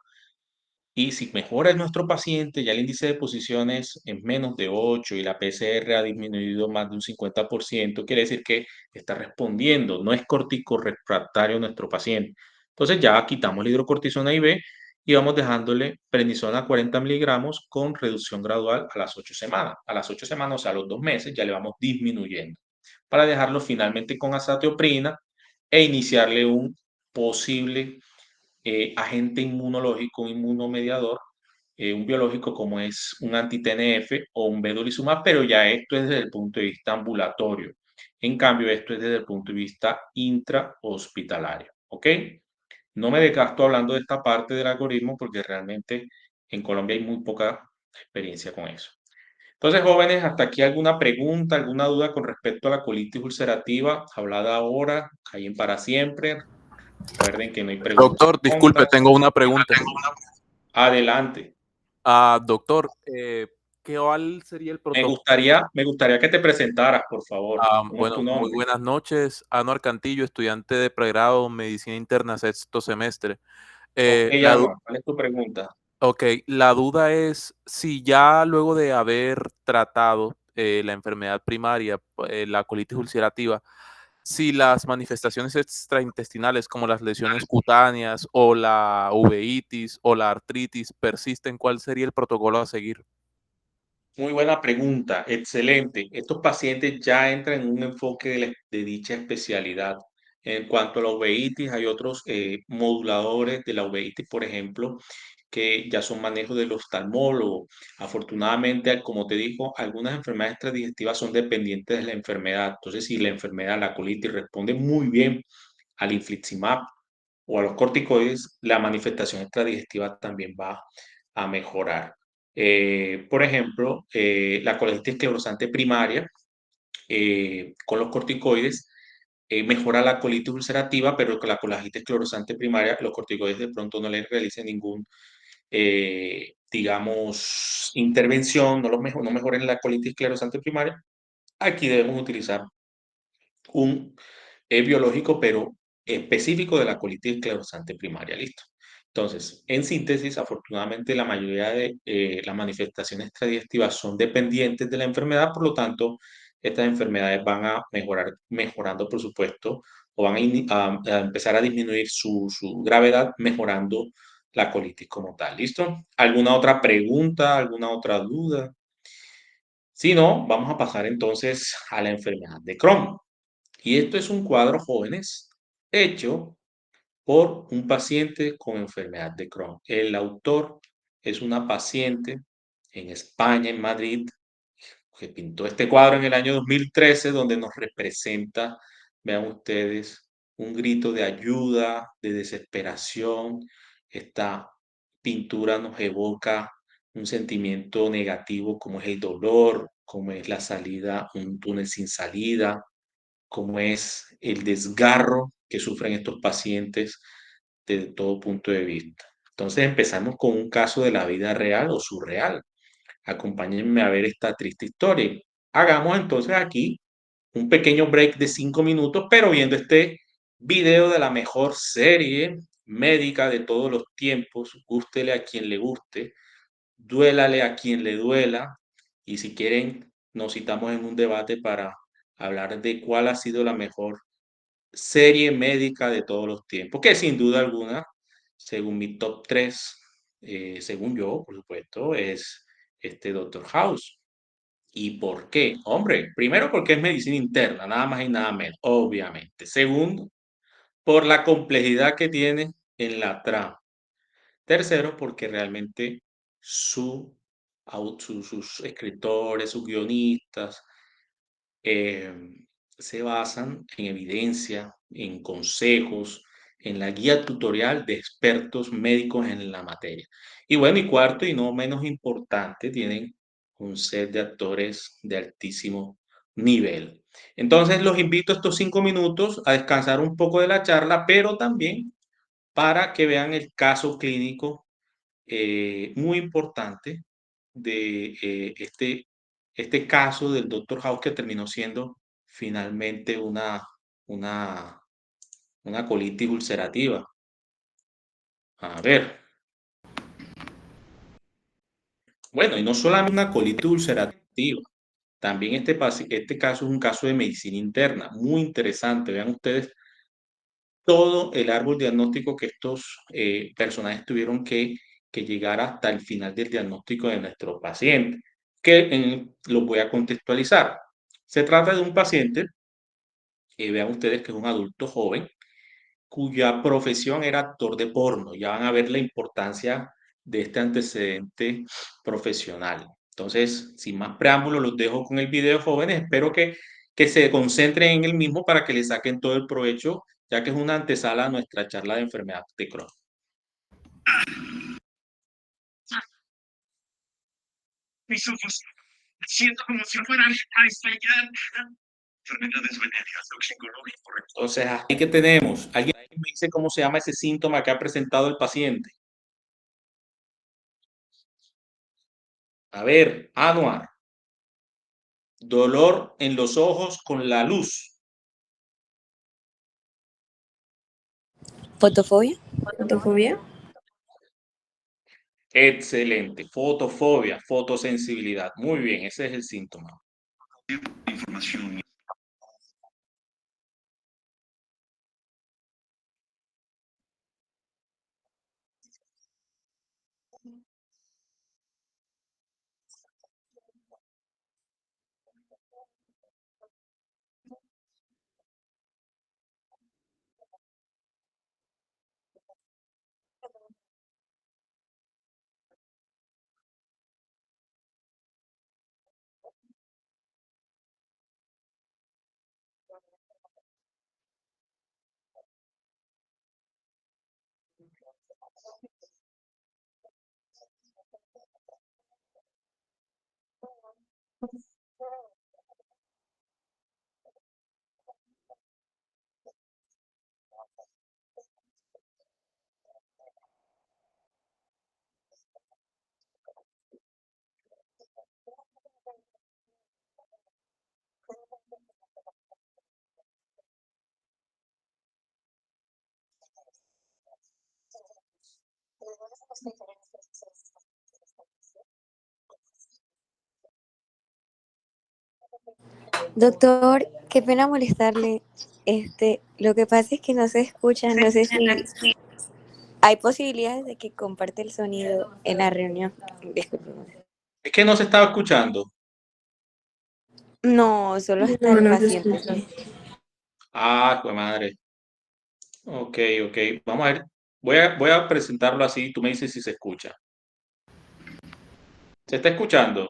A: Y si mejora nuestro paciente, ya el índice de posiciones es menos de 8 y la PCR ha disminuido más de un 50%, quiere decir que está respondiendo, no es corticorefractario nuestro paciente. Entonces ya quitamos la hidrocortisona IV y vamos dejándole prednisona 40 miligramos con reducción gradual a las 8 semanas. A las 8 semanas, o sea, a los 2 meses, ya le vamos disminuyendo para dejarlo finalmente con azatioprina e iniciarle un posible agente inmunológico, un inmunomediador, un biológico como es un anti-TNF o un vedolizumab, pero ya esto es desde el punto de vista ambulatorio. En cambio, esto es desde el punto de vista intrahospitalario, ¿ok? No me desgasto hablando de esta parte del algoritmo porque realmente en Colombia hay muy poca experiencia con eso. Entonces, jóvenes, hasta aquí alguna pregunta, alguna duda con respecto a la colitis ulcerativa, hablada ahora, callen para siempre. Recuerden que no hay preguntas
C: Doctor, disculpe,
A: tontas.
C: tengo una pregunta.
A: Adelante.
C: Doctor, ¿cuál sería el
A: Me
C: protocolo?
A: gustaría, me gustaría que te presentaras, por favor. ¿Cómo es tu
C: Bueno, muy
A: nombre?
C: buenas noches. Anuar Cantillo, estudiante de pregrado en Medicina Interna, sexto semestre.
A: Ok,
C: Eh, la, du-
A: Anuar, ¿cuál es tu pregunta?
C: ok, la duda es si ya luego de haber tratado la enfermedad primaria, la colitis ulcerativa, si las manifestaciones extraintestinales como las lesiones cutáneas o la uveitis o la artritis persisten, ¿cuál sería el protocolo a seguir?
A: Muy buena pregunta, excelente. Estos pacientes ya entran en un enfoque de dicha especialidad. En cuanto a la uveitis, hay otros moduladores de la uveitis, por ejemplo, que ya son manejos del oftalmólogo. Afortunadamente, como te digo, algunas enfermedades extradigestivas son dependientes de la enfermedad. Entonces, si la enfermedad, la colitis, responde muy bien al infliximab o a los corticoides, la manifestación extradigestiva también va a mejorar. Por ejemplo, la colitis esclerosante primaria con los corticoides mejora la colitis ulcerativa, pero con la colitis esclerosante primaria, los corticoides de pronto no le realicen ningún, digamos, intervención, no mejoren la colitis esclerosante primaria. Aquí debemos utilizar un biológico, pero específico de la colitis esclerosante primaria, listo. Entonces, en síntesis, afortunadamente la mayoría de las manifestaciones extradigestivas son dependientes de la enfermedad, por lo tanto, estas enfermedades van a mejorando, por supuesto, o van a empezar a disminuir su gravedad, mejorando la colitis como tal, ¿listo? ¿Alguna otra pregunta, alguna otra duda? Si no, vamos a pasar entonces a la enfermedad de Crohn. Y esto es un cuadro, jóvenes, hecho por un paciente con enfermedad de Crohn. El autor es una paciente en España, en Madrid, que pintó este cuadro en el año 2013, donde nos representa, vean ustedes, un grito de ayuda, de desesperación. Esta pintura nos evoca un sentimiento negativo como es el dolor, como es la salida, un túnel sin salida, como es el desgarro que sufren estos pacientes desde todo punto de vista. Entonces empezamos con un caso de la vida real o surreal. Acompáñenme a ver esta triste historia. Hagamos entonces aquí un pequeño break de 5 minutos, pero viendo este video de la mejor serie médica de todos los tiempos, gústele a quien le guste, duélale a quien le duela, y si quieren, nos citamos en un debate para hablar de cuál ha sido la mejor serie médica de todos los tiempos, que sin duda alguna, según mi top 3 según yo, por supuesto, es este Doctor House. ¿Y por qué? Hombre, primero porque es medicina interna, nada más y nada menos, obviamente. Segundo, por la complejidad que tiene en la trama. Tercero, porque realmente su, sus escritores, sus guionistas, se basan en evidencia, en consejos, en la guía tutorial de expertos médicos en la materia. Y bueno, y cuarto y no menos importante, tienen un set de actores de altísimo nivel. Entonces los invito estos 5 minutos a descansar un poco de la charla, pero también para que vean el caso clínico muy importante de este caso del Dr. House que terminó siendo finalmente una, una colitis ulcerativa. A ver, bueno, y no solamente una colitis ulcerativa, también este caso es un caso de medicina interna, muy interesante. Vean ustedes todo el árbol diagnóstico que estos personajes tuvieron que llegar hasta el final del diagnóstico de nuestro paciente, que los voy a contextualizar. Se trata de un paciente, vean ustedes que es un adulto joven, cuya profesión era actor de porno. Ya van a ver la importancia de este antecedente profesional. Entonces, sin más preámbulos, los dejo con el video, jóvenes. Espero que se concentren en el mismo para que le saquen todo el provecho, ya que es una antesala a nuestra charla de enfermedad de Crohn. Mis ojos, siento como si fueran a estallar. Enfermedades venéreas, toxicológico. Entonces, ahí que tenemos. ¿Alguien me dice cómo se llama ese síntoma que ha presentado el paciente? A ver, Anuar. Dolor en los ojos con la luz.
B: ¿Fotofobia?
D: ¿Fotofobia?
A: Excelente. Fotofobia, fotosensibilidad. Muy bien, ese es el síntoma. Información.
B: Doctor, qué pena molestarle. Lo que pasa es que no se escucha, no sé si hay posibilidades de que comparte el sonido en la reunión. Disculpe.
A: Es que no se estaba escuchando.
B: No, solo está
D: No,
B: el
D: no se
B: paciente.
D: escucha.
A: Ah, pues madre. Ok, ok. Vamos a ver. Voy a presentarlo así. Tú me dices si se escucha. ¿Se está escuchando?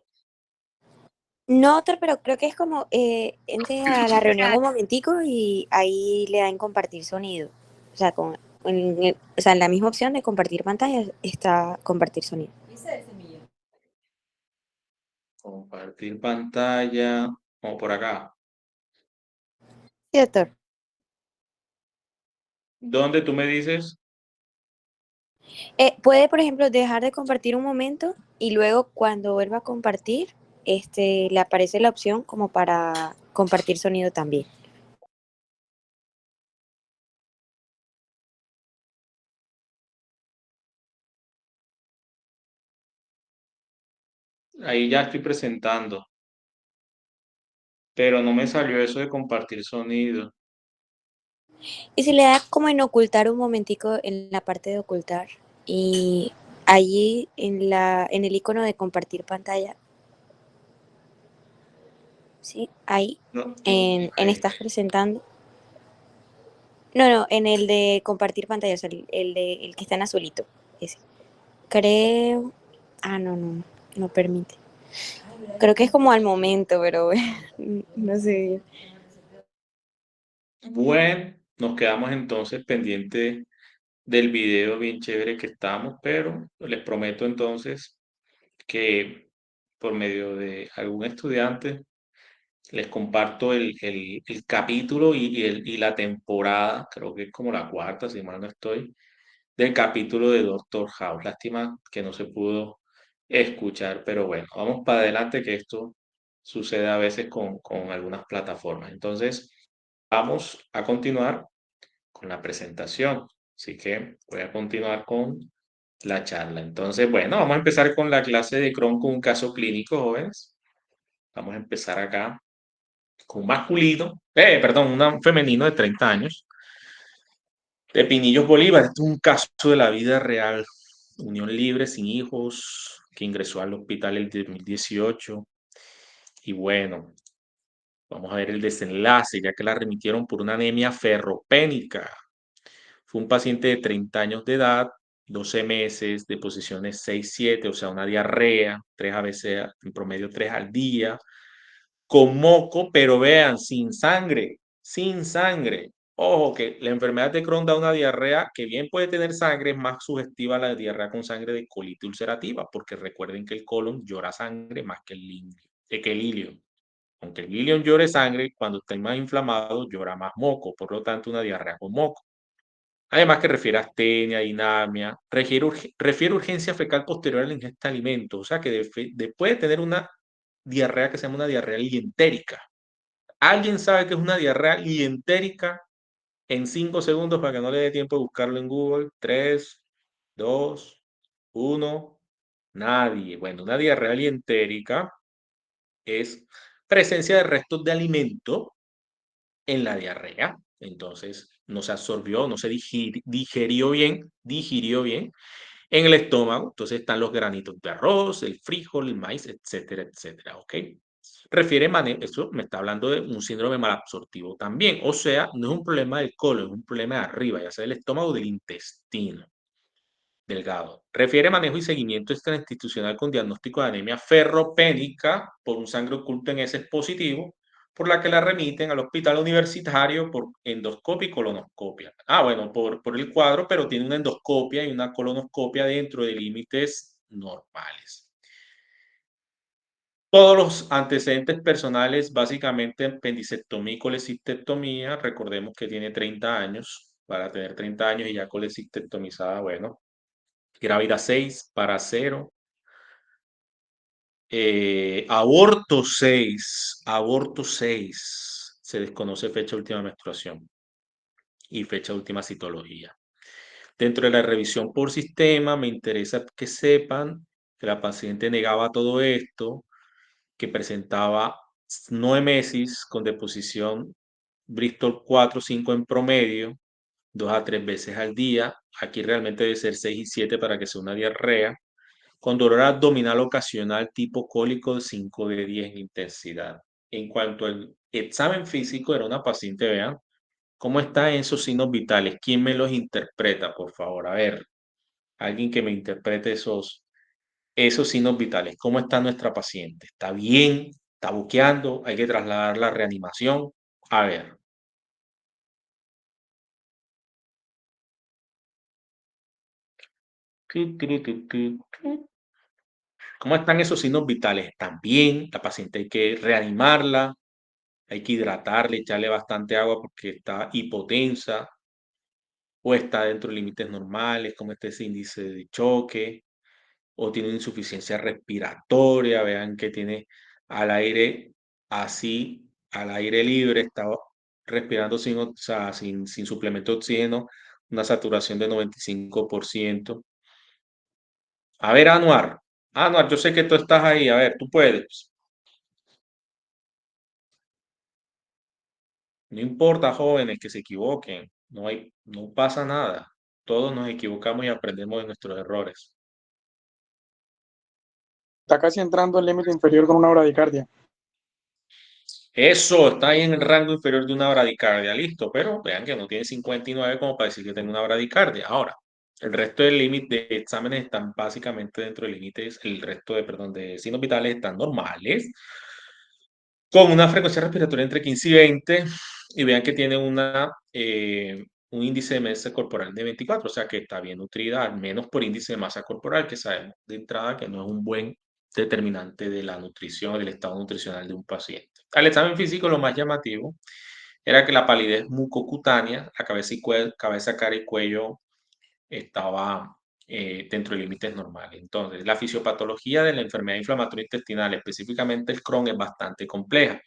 B: No, doctor, pero creo que es como entre a la reunión un momentico y ahí le dan compartir sonido. O sea, en la misma opción de compartir pantalla está compartir sonido.
A: Compartir pantalla. O por acá.
B: Sí, doctor.
A: ¿Dónde tú me dices?
B: Puede, por ejemplo, dejar de compartir un momento y luego cuando vuelva a compartir, le aparece la opción como para compartir sonido también.
A: Ahí ya estoy presentando. Pero no me salió eso de compartir sonido.
B: Y si le da como en ocultar un momentico en la parte de ocultar y allí en el icono de compartir pantalla. Sí, ahí,
A: No,
B: en
A: ahí.
B: estás presentando. No, en el de compartir pantalla, o sea, el que está en azulito. Ese. Creo. Ah, no permite. Creo que es como al momento, pero no sé.
A: Bueno, nos quedamos entonces pendientes del video bien chévere que estamos, pero les prometo entonces que por medio de algún estudiante les comparto el capítulo y la temporada, creo que es como la cuarta, si mal no estoy, del capítulo de Doctor House. Lástima que no se pudo escuchar, pero bueno, vamos para adelante que esto sucede a veces con algunas plataformas. Entonces, vamos a continuar con la presentación. Así que voy a continuar con la charla. Entonces, bueno, vamos a empezar con la clase de Crohn con un caso clínico, jóvenes. Vamos a empezar acá con un masculino, perdón, un femenino de 30 años, de Pinillos Bolívar. Este es un caso de la vida real. Unión libre, sin hijos, que ingresó al hospital el 2018. Y bueno, vamos a ver el desenlace, ya que la remitieron por una anemia ferropénica. Fue un paciente de 30 años de edad, 12 meses, de posiciones 6-7, o sea, una diarrea, 3 a veces, en promedio 3 al día, con moco, pero vean, sin sangre, sin sangre. Ojo, que la enfermedad de Crohn da una diarrea que bien puede tener sangre, es más sugestiva a la diarrea con sangre de colitis ulcerativa, porque recuerden que el colon llora sangre más que el ilio. Aunque el ilion llore sangre, cuando está más inflamado, llora más moco, por lo tanto, una diarrea con moco. Además que refiere a astenia, dinamia, refiere urgencia fecal posterior a la ingesta de alimentos, o sea que después de tener una diarrea que se llama una diarrea lientérica. ¿Alguien sabe qué es una diarrea lientérica? En 5 segundos para que no le dé tiempo de buscarlo en Google. 3, 2, 1. Nadie. Bueno, una diarrea lientérica es presencia de restos de alimento en la diarrea. Entonces, no se absorbió, no se digirió bien en el estómago. Entonces están los granitos de arroz, el frijol, el maíz, etcétera, etcétera. ¿Ok? Eso me está hablando de un síndrome malabsortivo también. O sea, no es un problema del colon, es un problema de arriba, ya sea del estómago o del intestino delgado. Refiere manejo y seguimiento extrainstitucional con diagnóstico de anemia ferropénica por un sangre oculto en heces positivo, por la que la remiten al hospital universitario por endoscopia y colonoscopia. Ah, bueno, por el cuadro, pero tiene una endoscopia y una colonoscopia dentro de límites normales. Todos los antecedentes personales, básicamente apendicectomía y colecistectomía, recordemos que tiene 30 años, para tener 30 años y ya colecistectomizada, bueno, grávida 6, para 0, aborto 6, se desconoce fecha de última menstruación y fecha de última citología. Dentro de la revisión por sistema, me interesa que sepan que la paciente negaba todo esto, que presentaba 9 meses con deposición Bristol 4-5 en promedio, 2 a 3 veces al día. Aquí realmente debe ser 6 y 7 para que sea una diarrea, con dolor abdominal ocasional tipo cólico de 5 de 10 en intensidad. En cuanto al examen físico, era una paciente, vean, ¿cómo están esos signos vitales? ¿Quién me los interpreta, por favor? A ver, alguien que me interprete esos signos vitales. ¿Cómo está nuestra paciente? ¿Está bien? ¿Está buqueando? ¿Hay que trasladar la reanimación? A ver. ¿Cómo están esos signos vitales? ¿Están bien? La paciente hay que reanimarla, hay que hidratarle, echarle bastante agua porque está hipotensa o está dentro de límites normales, como este ese índice de choque, o tiene insuficiencia respiratoria, vean que tiene al aire así, al aire libre, está respirando o sea, sin suplemento de oxígeno, una saturación de 95%. A ver, Anuar, yo sé que tú estás ahí, a ver, tú puedes. No importa, jóvenes, que se equivoquen, no pasa nada. Todos nos equivocamos y aprendemos de nuestros errores.
D: Está casi entrando al límite inferior con una bradicardia.
A: Eso está ahí en el rango inferior de una bradicardia, listo, pero vean que no tiene 59 como para decir que tiene una bradicardia. Ahora, el resto del límite de exámenes están básicamente dentro de límites, el resto de, perdón, de signos vitales están normales, con una frecuencia respiratoria entre 15 y 20, y vean que tiene un índice de masa corporal de 24, o sea que está bien nutrida, al menos por índice de masa corporal, que sabemos de entrada que no es un buen determinante de la nutrición, del estado nutricional de un paciente. Al examen físico, lo más llamativo era que la palidez mucocutánea, la cabeza, cara y cuello estaba dentro de límites normales. Entonces, la fisiopatología de la enfermedad inflamatoria intestinal, específicamente el Crohn, es bastante compleja.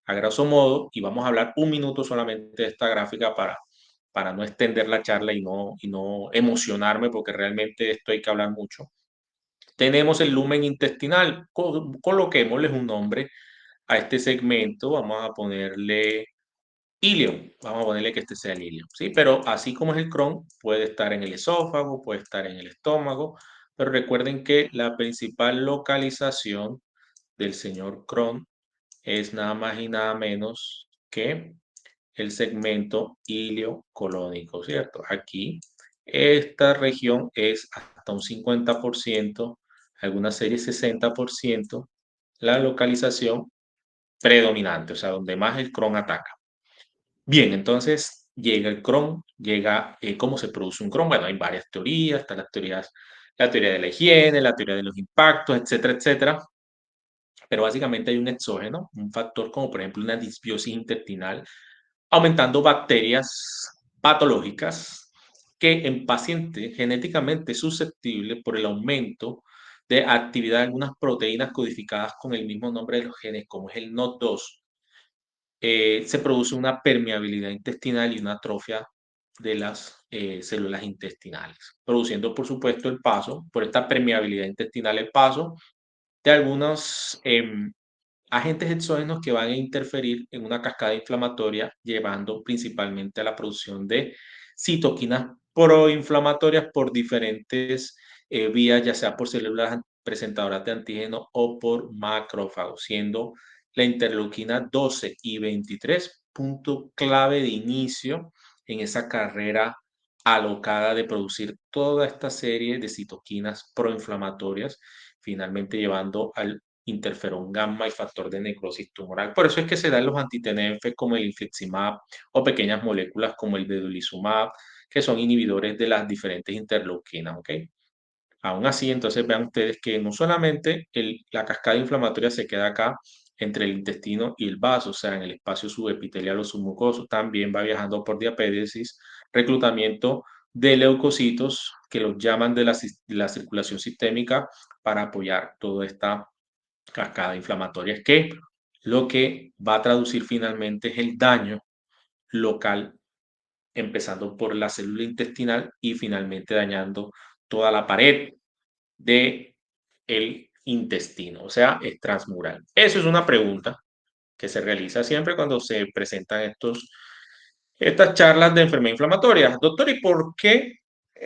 A: A grosso modo, y vamos a hablar un minuto solamente de esta gráfica para no extender la charla y no emocionarme, porque realmente esto hay que hablar mucho. Tenemos el lumen intestinal, coloquémosle un nombre a este segmento, vamos a ponerle Ilium, vamos a ponerle que este sea el ilium, ¿sí? Pero así como es el Crohn, puede estar en el esófago, puede estar en el estómago, pero recuerden que la principal localización del señor Crohn es nada más y nada menos que el segmento iliocolónico, ¿cierto? Aquí, esta región es hasta un 50%, algunas series 60%, la localización predominante, o sea, donde más el Crohn ataca. Bien, entonces llega el Crohn, llega cómo se produce un Crohn. Bueno, hay varias teorías, están las teorías, la teoría de la higiene, la teoría de los impactos, etcétera, etcétera. Pero básicamente hay un exógeno, un factor como por ejemplo una disbiosis intestinal, aumentando bacterias patológicas que en pacientes genéticamente susceptibles por el aumento de actividad de algunas proteínas codificadas con el mismo nombre de los genes, como es el NOD2, se produce una permeabilidad intestinal y una atrofia de las células intestinales, produciendo, por supuesto, el paso, por esta permeabilidad intestinal, el paso de algunos agentes exógenos que van a interferir en una cascada inflamatoria, llevando principalmente a la producción de citoquinas proinflamatorias por diferentes vías, ya sea por células presentadoras de antígeno o por macrófagos, siendo la interleuquina 12 y 23 punto clave de inicio en esa carrera alocada de producir toda esta serie de citoquinas proinflamatorias, finalmente llevando al interferón gamma y factor de necrosis tumoral. Por eso es que se dan los anti-TNF como el infliximab o pequeñas moléculas como el vedolizumab, que son inhibidores de las diferentes interleuquinas, ¿ok? Aún así, entonces vean ustedes que no solamente la cascada inflamatoria se queda acá entre el intestino y el vaso, o sea, en el espacio subepitelial o submucoso, también va viajando por diapédesis, reclutamiento de leucocitos que los llaman de la circulación sistémica para apoyar toda esta cascada inflamatoria. Es que lo que va a traducir finalmente es el daño local, empezando por la célula intestinal y finalmente dañando toda la pared de el intestino, o sea, es transmural. Eso es una pregunta que se realiza siempre cuando se presentan estas charlas de enfermedad inflamatoria. Doctor, ¿y por qué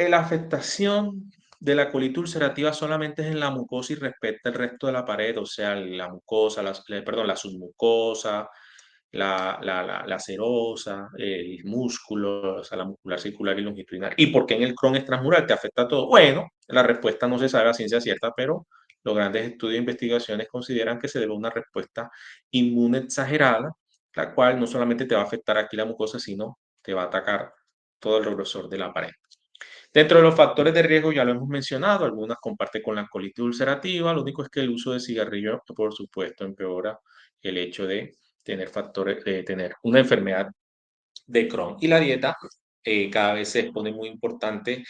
A: la afectación de la colitis ulcerativa solamente es en la mucosa y respecta el resto de la pared? O sea, la mucosa, perdón, la submucosa, la serosa, el músculo, o sea, la muscular circular y longitudinal. ¿Y por qué en el Crohn es transmural? ¿Te afecta todo? Bueno, la respuesta no se sabe a ciencia cierta, pero los grandes estudios e investigaciones consideran que se debe a una respuesta inmune exagerada, la cual no solamente te va a afectar aquí la mucosa, sino te va a atacar todo el grosor de la pared. Dentro de los factores de riesgo ya lo hemos mencionado, algunas comparte con la colitis ulcerativa, lo único es que el uso de cigarrillo, por supuesto, empeora el hecho de tener factores, de tener una enfermedad de Crohn. Y la dieta cada vez se pone muy importante,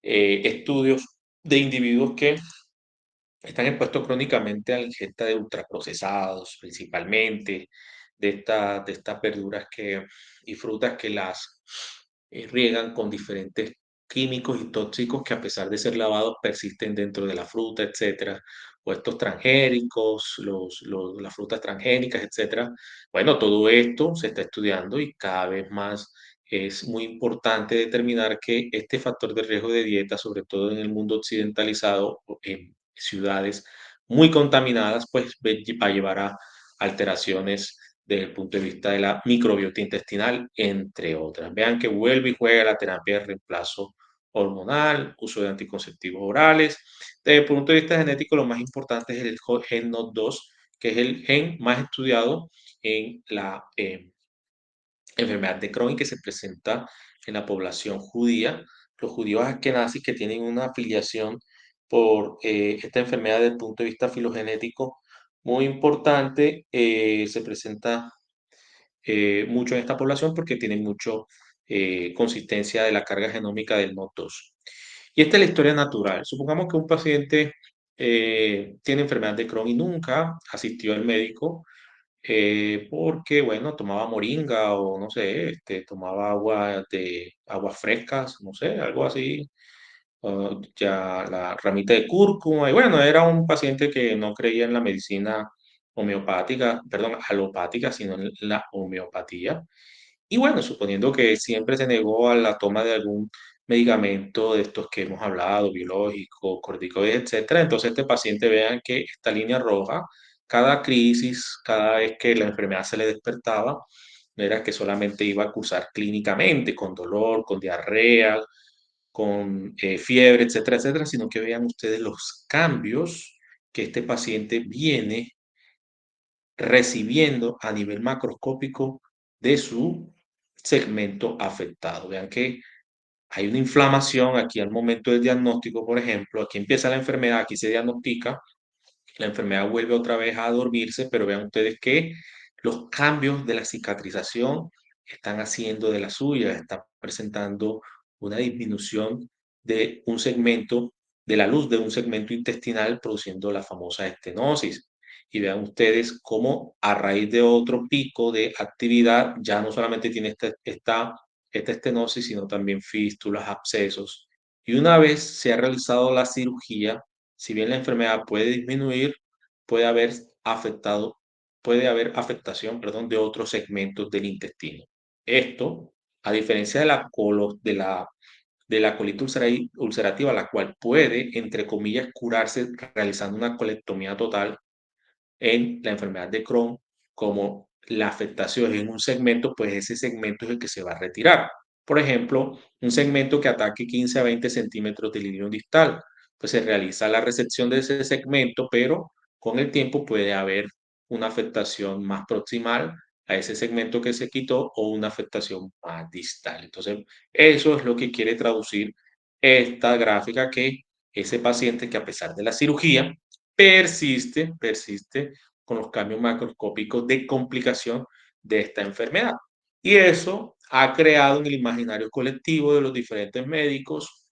A: estudios de individuos que están expuestos crónicamente a la ingesta de ultraprocesados, principalmente, de estas verduras y frutas que las riegan con diferentes químicos y tóxicos que a pesar de ser lavados persisten dentro de la fruta, etcétera, o estos transgénicos, las frutas transgénicas, etcétera. Bueno, todo esto se está estudiando y cada vez más es muy importante determinar que este factor de riesgo de dieta, sobre todo en el mundo occidentalizado, en ciudades muy contaminadas, pues va a llevar a alteraciones desde el punto de vista de la microbiota intestinal, entre otras. Vean que vuelve y juega la terapia de reemplazo hormonal, uso de anticonceptivos orales. Desde el punto de vista genético, lo más importante es el gen NOD2, que es el gen más estudiado en la enfermedad de Crohn que se presenta en la población judía. Los judíos askenazis que tienen una afiliación por esta enfermedad desde el punto de vista filogenético muy importante, se presenta mucho en esta población porque tienen mucho consistencia de la carga genómica del NOD2. Y esta es la historia natural. Supongamos que un paciente tiene enfermedad de Crohn y nunca asistió al médico porque, bueno, tomaba moringa o no sé, tomaba aguas frescas, no sé, algo así, ya la ramita de cúrcuma, y bueno, era un paciente que no creía en la medicina homeopática, perdón, alopática, sino en la homeopatía. Y bueno, suponiendo que siempre se negó a la toma de algún medicamento de estos que hemos hablado, biológicos, corticoides, etcétera, entonces este paciente vean que esta línea roja, cada crisis, cada vez que la enfermedad se le despertaba, no era que solamente iba a cursar clínicamente con dolor, con diarrea, con fiebre, etcétera, etcétera, sino que vean ustedes los cambios que este paciente viene recibiendo a nivel macroscópico de su segmento afectado. Vean que hay una inflamación aquí al momento del diagnóstico, por ejemplo, aquí empieza la enfermedad, aquí se diagnostica, la enfermedad vuelve otra vez a dormirse, pero vean ustedes que los cambios de la cicatrización están haciendo de la suya, están presentando una disminución de un segmento, de la luz de un segmento intestinal, produciendo la famosa estenosis. Y vean ustedes cómo a raíz de otro pico de actividad, ya no solamente tiene esta estenosis, sino también fístulas, abscesos. Y una vez se ha realizado la cirugía, si bien la enfermedad puede disminuir, puede haber afectado, puede haber afectación, perdón, de otros segmentos del intestino. Esto, a diferencia de la colitis ulcerativa, la cual puede, entre comillas, curarse realizando una colectomía total, en la enfermedad de Crohn, como la afectación es en un segmento, pues ese segmento es el que se va a retirar. Por ejemplo, un segmento que ataque 15 a 20 centímetros del ilion distal, pues se realiza la resección de ese segmento, pero con el tiempo puede haber una afectación más proximal a ese segmento que se quitó o una afectación más distal. Entonces, eso es lo que quiere traducir esta gráfica, que ese paciente que a pesar de la cirugía persiste con los cambios macroscópicos de complicación de esta enfermedad. Y eso ha creado en el imaginario colectivo de los diferentes médicos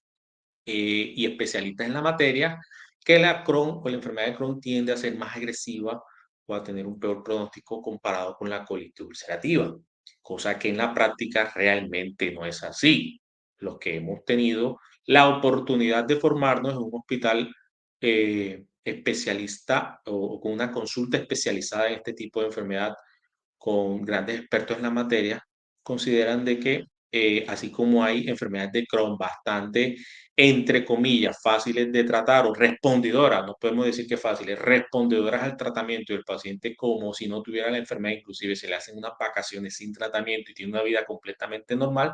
A: y especialistas en la materia que la Crohn o la enfermedad de Crohn tiende a ser más agresiva o a tener un peor pronóstico comparado con la colitis ulcerativa, cosa que en la práctica realmente no es así. Los que hemos tenido la oportunidad de formarnos en un hospital especialista o con una consulta especializada en este tipo de enfermedad con grandes expertos en la materia, consideran de que así como hay enfermedades de Crohn bastante, entre comillas, fáciles de tratar o respondedoras, no podemos decir que fáciles, respondedoras al tratamiento y el paciente como si no tuviera la enfermedad, inclusive se le hacen unas vacaciones sin tratamiento y tiene una vida completamente normal,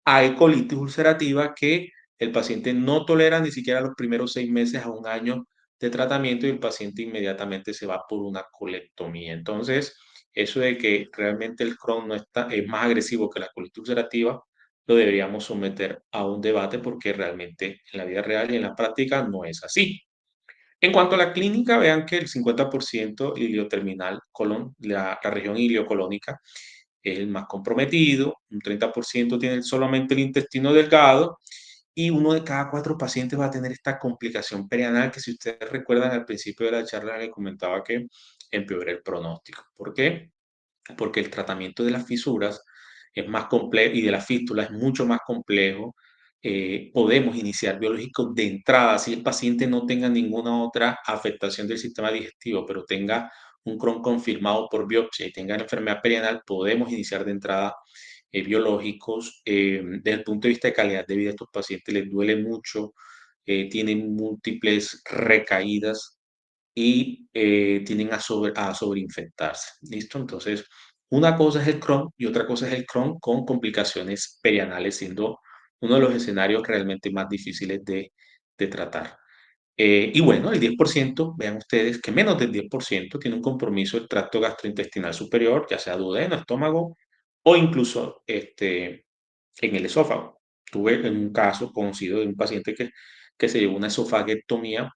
A: hay colitis ulcerativa que el paciente no tolera ni siquiera los primeros 6 meses a un año de tratamiento y el paciente inmediatamente se va por una colectomía. Entonces, eso de que realmente el Crohn no es más agresivo que la colitis ulcerativa, lo deberíamos someter a un debate porque realmente en la vida real y en la práctica no es así. En cuanto a la clínica, vean que el 50% ilioterminal, colon, la región iliocolónica, es el más comprometido, un 30% tiene solamente el intestino delgado y uno de cada 4 pacientes va a tener esta complicación perianal que, si ustedes recuerdan, al principio de la charla les comentaba que empeora el pronóstico. ¿Por qué? Porque el tratamiento de las fisuras es más complejo y de la fístula es mucho más complejo. Podemos iniciar biológicos de entrada si el paciente no tenga ninguna otra afectación del sistema digestivo, pero tenga un Crohn confirmado por biopsia y tenga enfermedad perianal, podemos iniciar de entrada biológicos. Desde el punto de vista de calidad de vida, a estos pacientes les duele mucho, tienen múltiples recaídas y tienden a sobreinfectarse. ¿Listo? Entonces, una cosa es el Crohn y otra cosa es el Crohn con complicaciones perianales, siendo uno de los escenarios realmente más difíciles de tratar. Y bueno, el 10%, vean ustedes que menos del 10% tiene un compromiso del tracto gastrointestinal superior, ya sea duodeno, estómago o incluso en el esófago. Tuve un caso conocido de un paciente que se llevó una esofaguectomía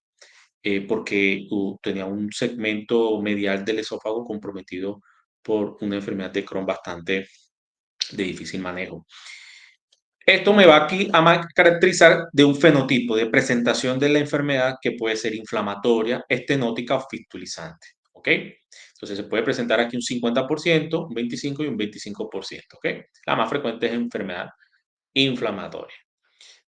A: porque tenía un segmento medial del esófago comprometido por una enfermedad de Crohn bastante de difícil manejo. Esto me va aquí a caracterizar de un fenotipo de presentación de la enfermedad que puede ser inflamatoria, estenótica o fistulizante. ¿Ok? Entonces se puede presentar aquí un 50%, un 25% y un 25%. ¿Ok? La más frecuente es enfermedad inflamatoria.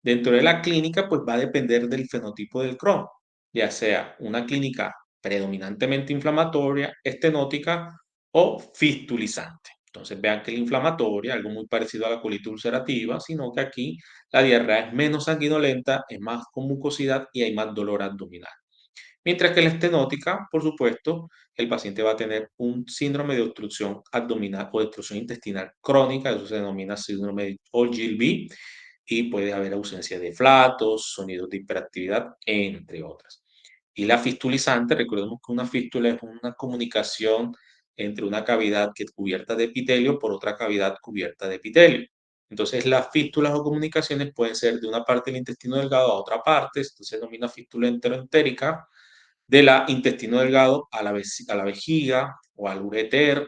A: Dentro de la clínica, pues va a depender del fenotipo del Crohn, ya sea una clínica predominantemente inflamatoria, estenótica o fistulizante. Entonces vean que la inflamatoria, algo muy parecido a la colitis ulcerativa, sino que aquí la diarrea es menos sanguinolenta, es más con mucosidad y hay más dolor abdominal. Mientras que la estenótica, por supuesto, el paciente va a tener un síndrome de obstrucción abdominal o de obstrucción intestinal crónica, eso se denomina síndrome de Ogilvy, y puede haber ausencia de flatos, sonidos de hiperactividad, entre otras. Y la fistulizante, recordemos que una fístula es una comunicación entre una cavidad que es cubierta de epitelio por otra cavidad cubierta de epitelio. Entonces, las fístulas o comunicaciones pueden ser de una parte del intestino delgado a otra parte, esto se denomina fístula enteroentérica, de la intestino delgado a la vejiga o al ureter,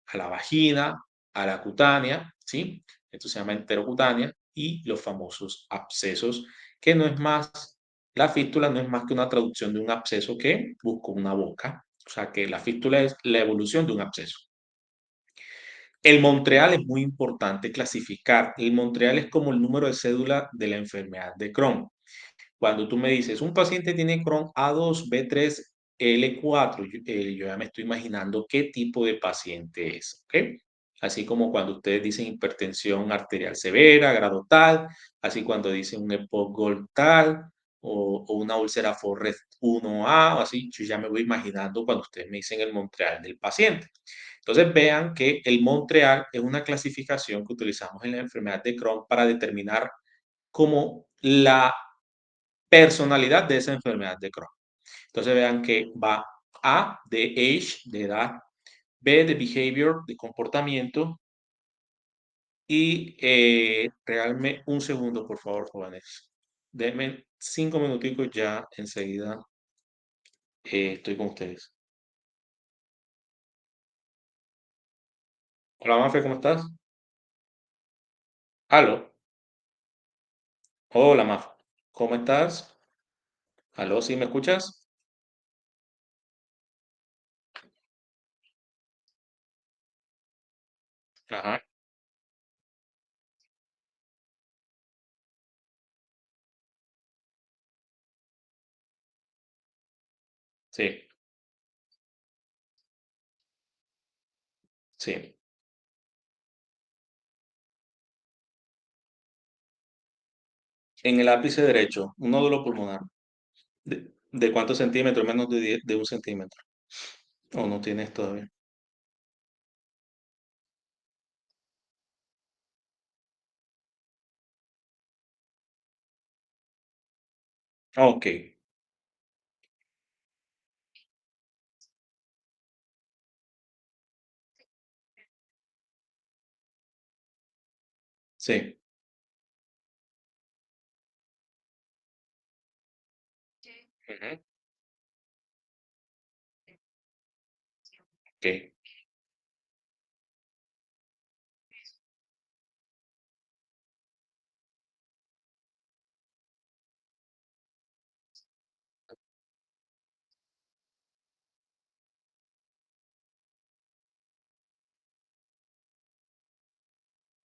A: a la vagina, a la cutánea, ¿sí? Esto se llama enterocutánea y los famosos abscesos, que no es más, la fístula no es más que una traducción de un absceso que busca una boca. O sea que la fístula es la evolución de un absceso. El Montreal es muy importante clasificar. El Montreal es como el número de cédula de la enfermedad de Crohn. Cuando tú me dices, un paciente tiene Crohn A2, B3, L4, yo ya me estoy imaginando qué tipo de paciente es, ¿ok? Así como cuando ustedes dicen hipertensión arterial severa, grado tal, así cuando dicen un EPOC GOLD tal, o una úlcera Forrest 1A, o así, yo ya me voy imaginando cuando ustedes me dicen el Montreal del paciente. Entonces vean que el Montreal es una clasificación que utilizamos en la enfermedad de Crohn para determinar cómo la personalidad de esa enfermedad de Crohn. Entonces vean que va A de age, de edad, B de behavior, de comportamiento, y realmente un segundo, por favor, jóvenes. Denme 5 minuticos ya enseguida estoy con ustedes. Hola, Mafe, ¿cómo estás? Aló. Hola, Mafe. ¿Cómo estás? Aló, ¿sí me escuchas? Ajá, sí, sí. En el ápice derecho, un nódulo pulmonar. ¿De cuántos centímetros? Menos de 1 centímetro. ¿O no tienes todavía? Ok, sí. Ujú, ok,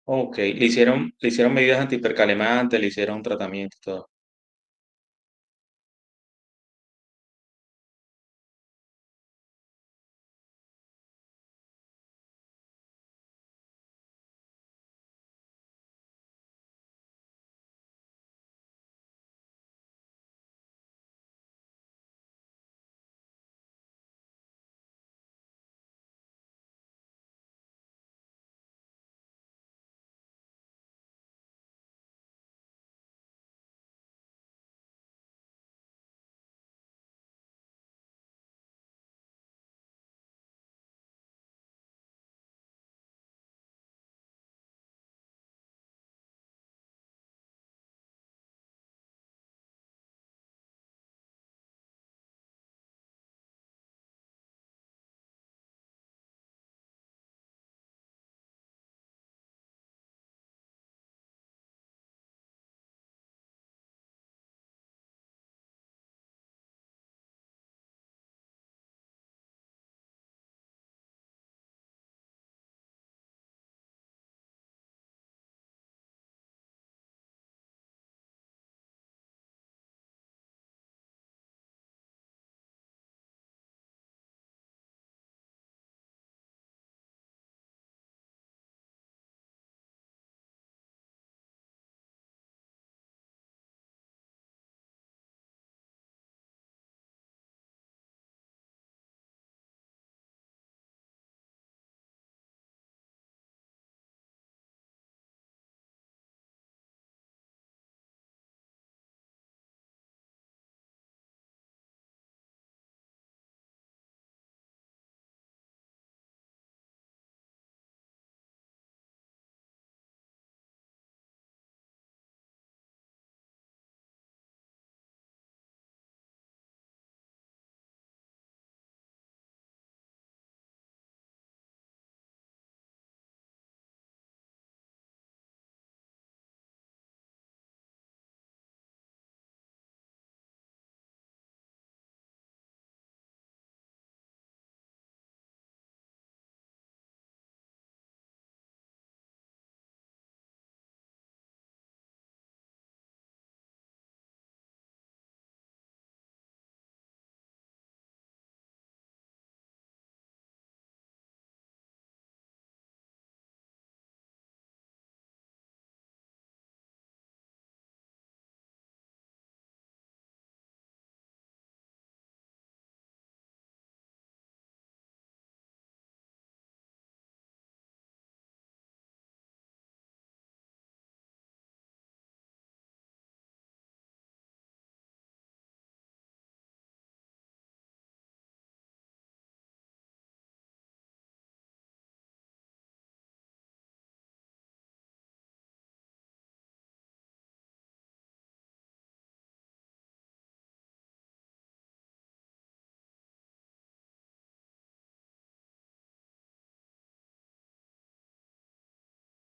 A: ok. Le hicieron medidas antihipercalemantes, le hicieron tratamiento y todo.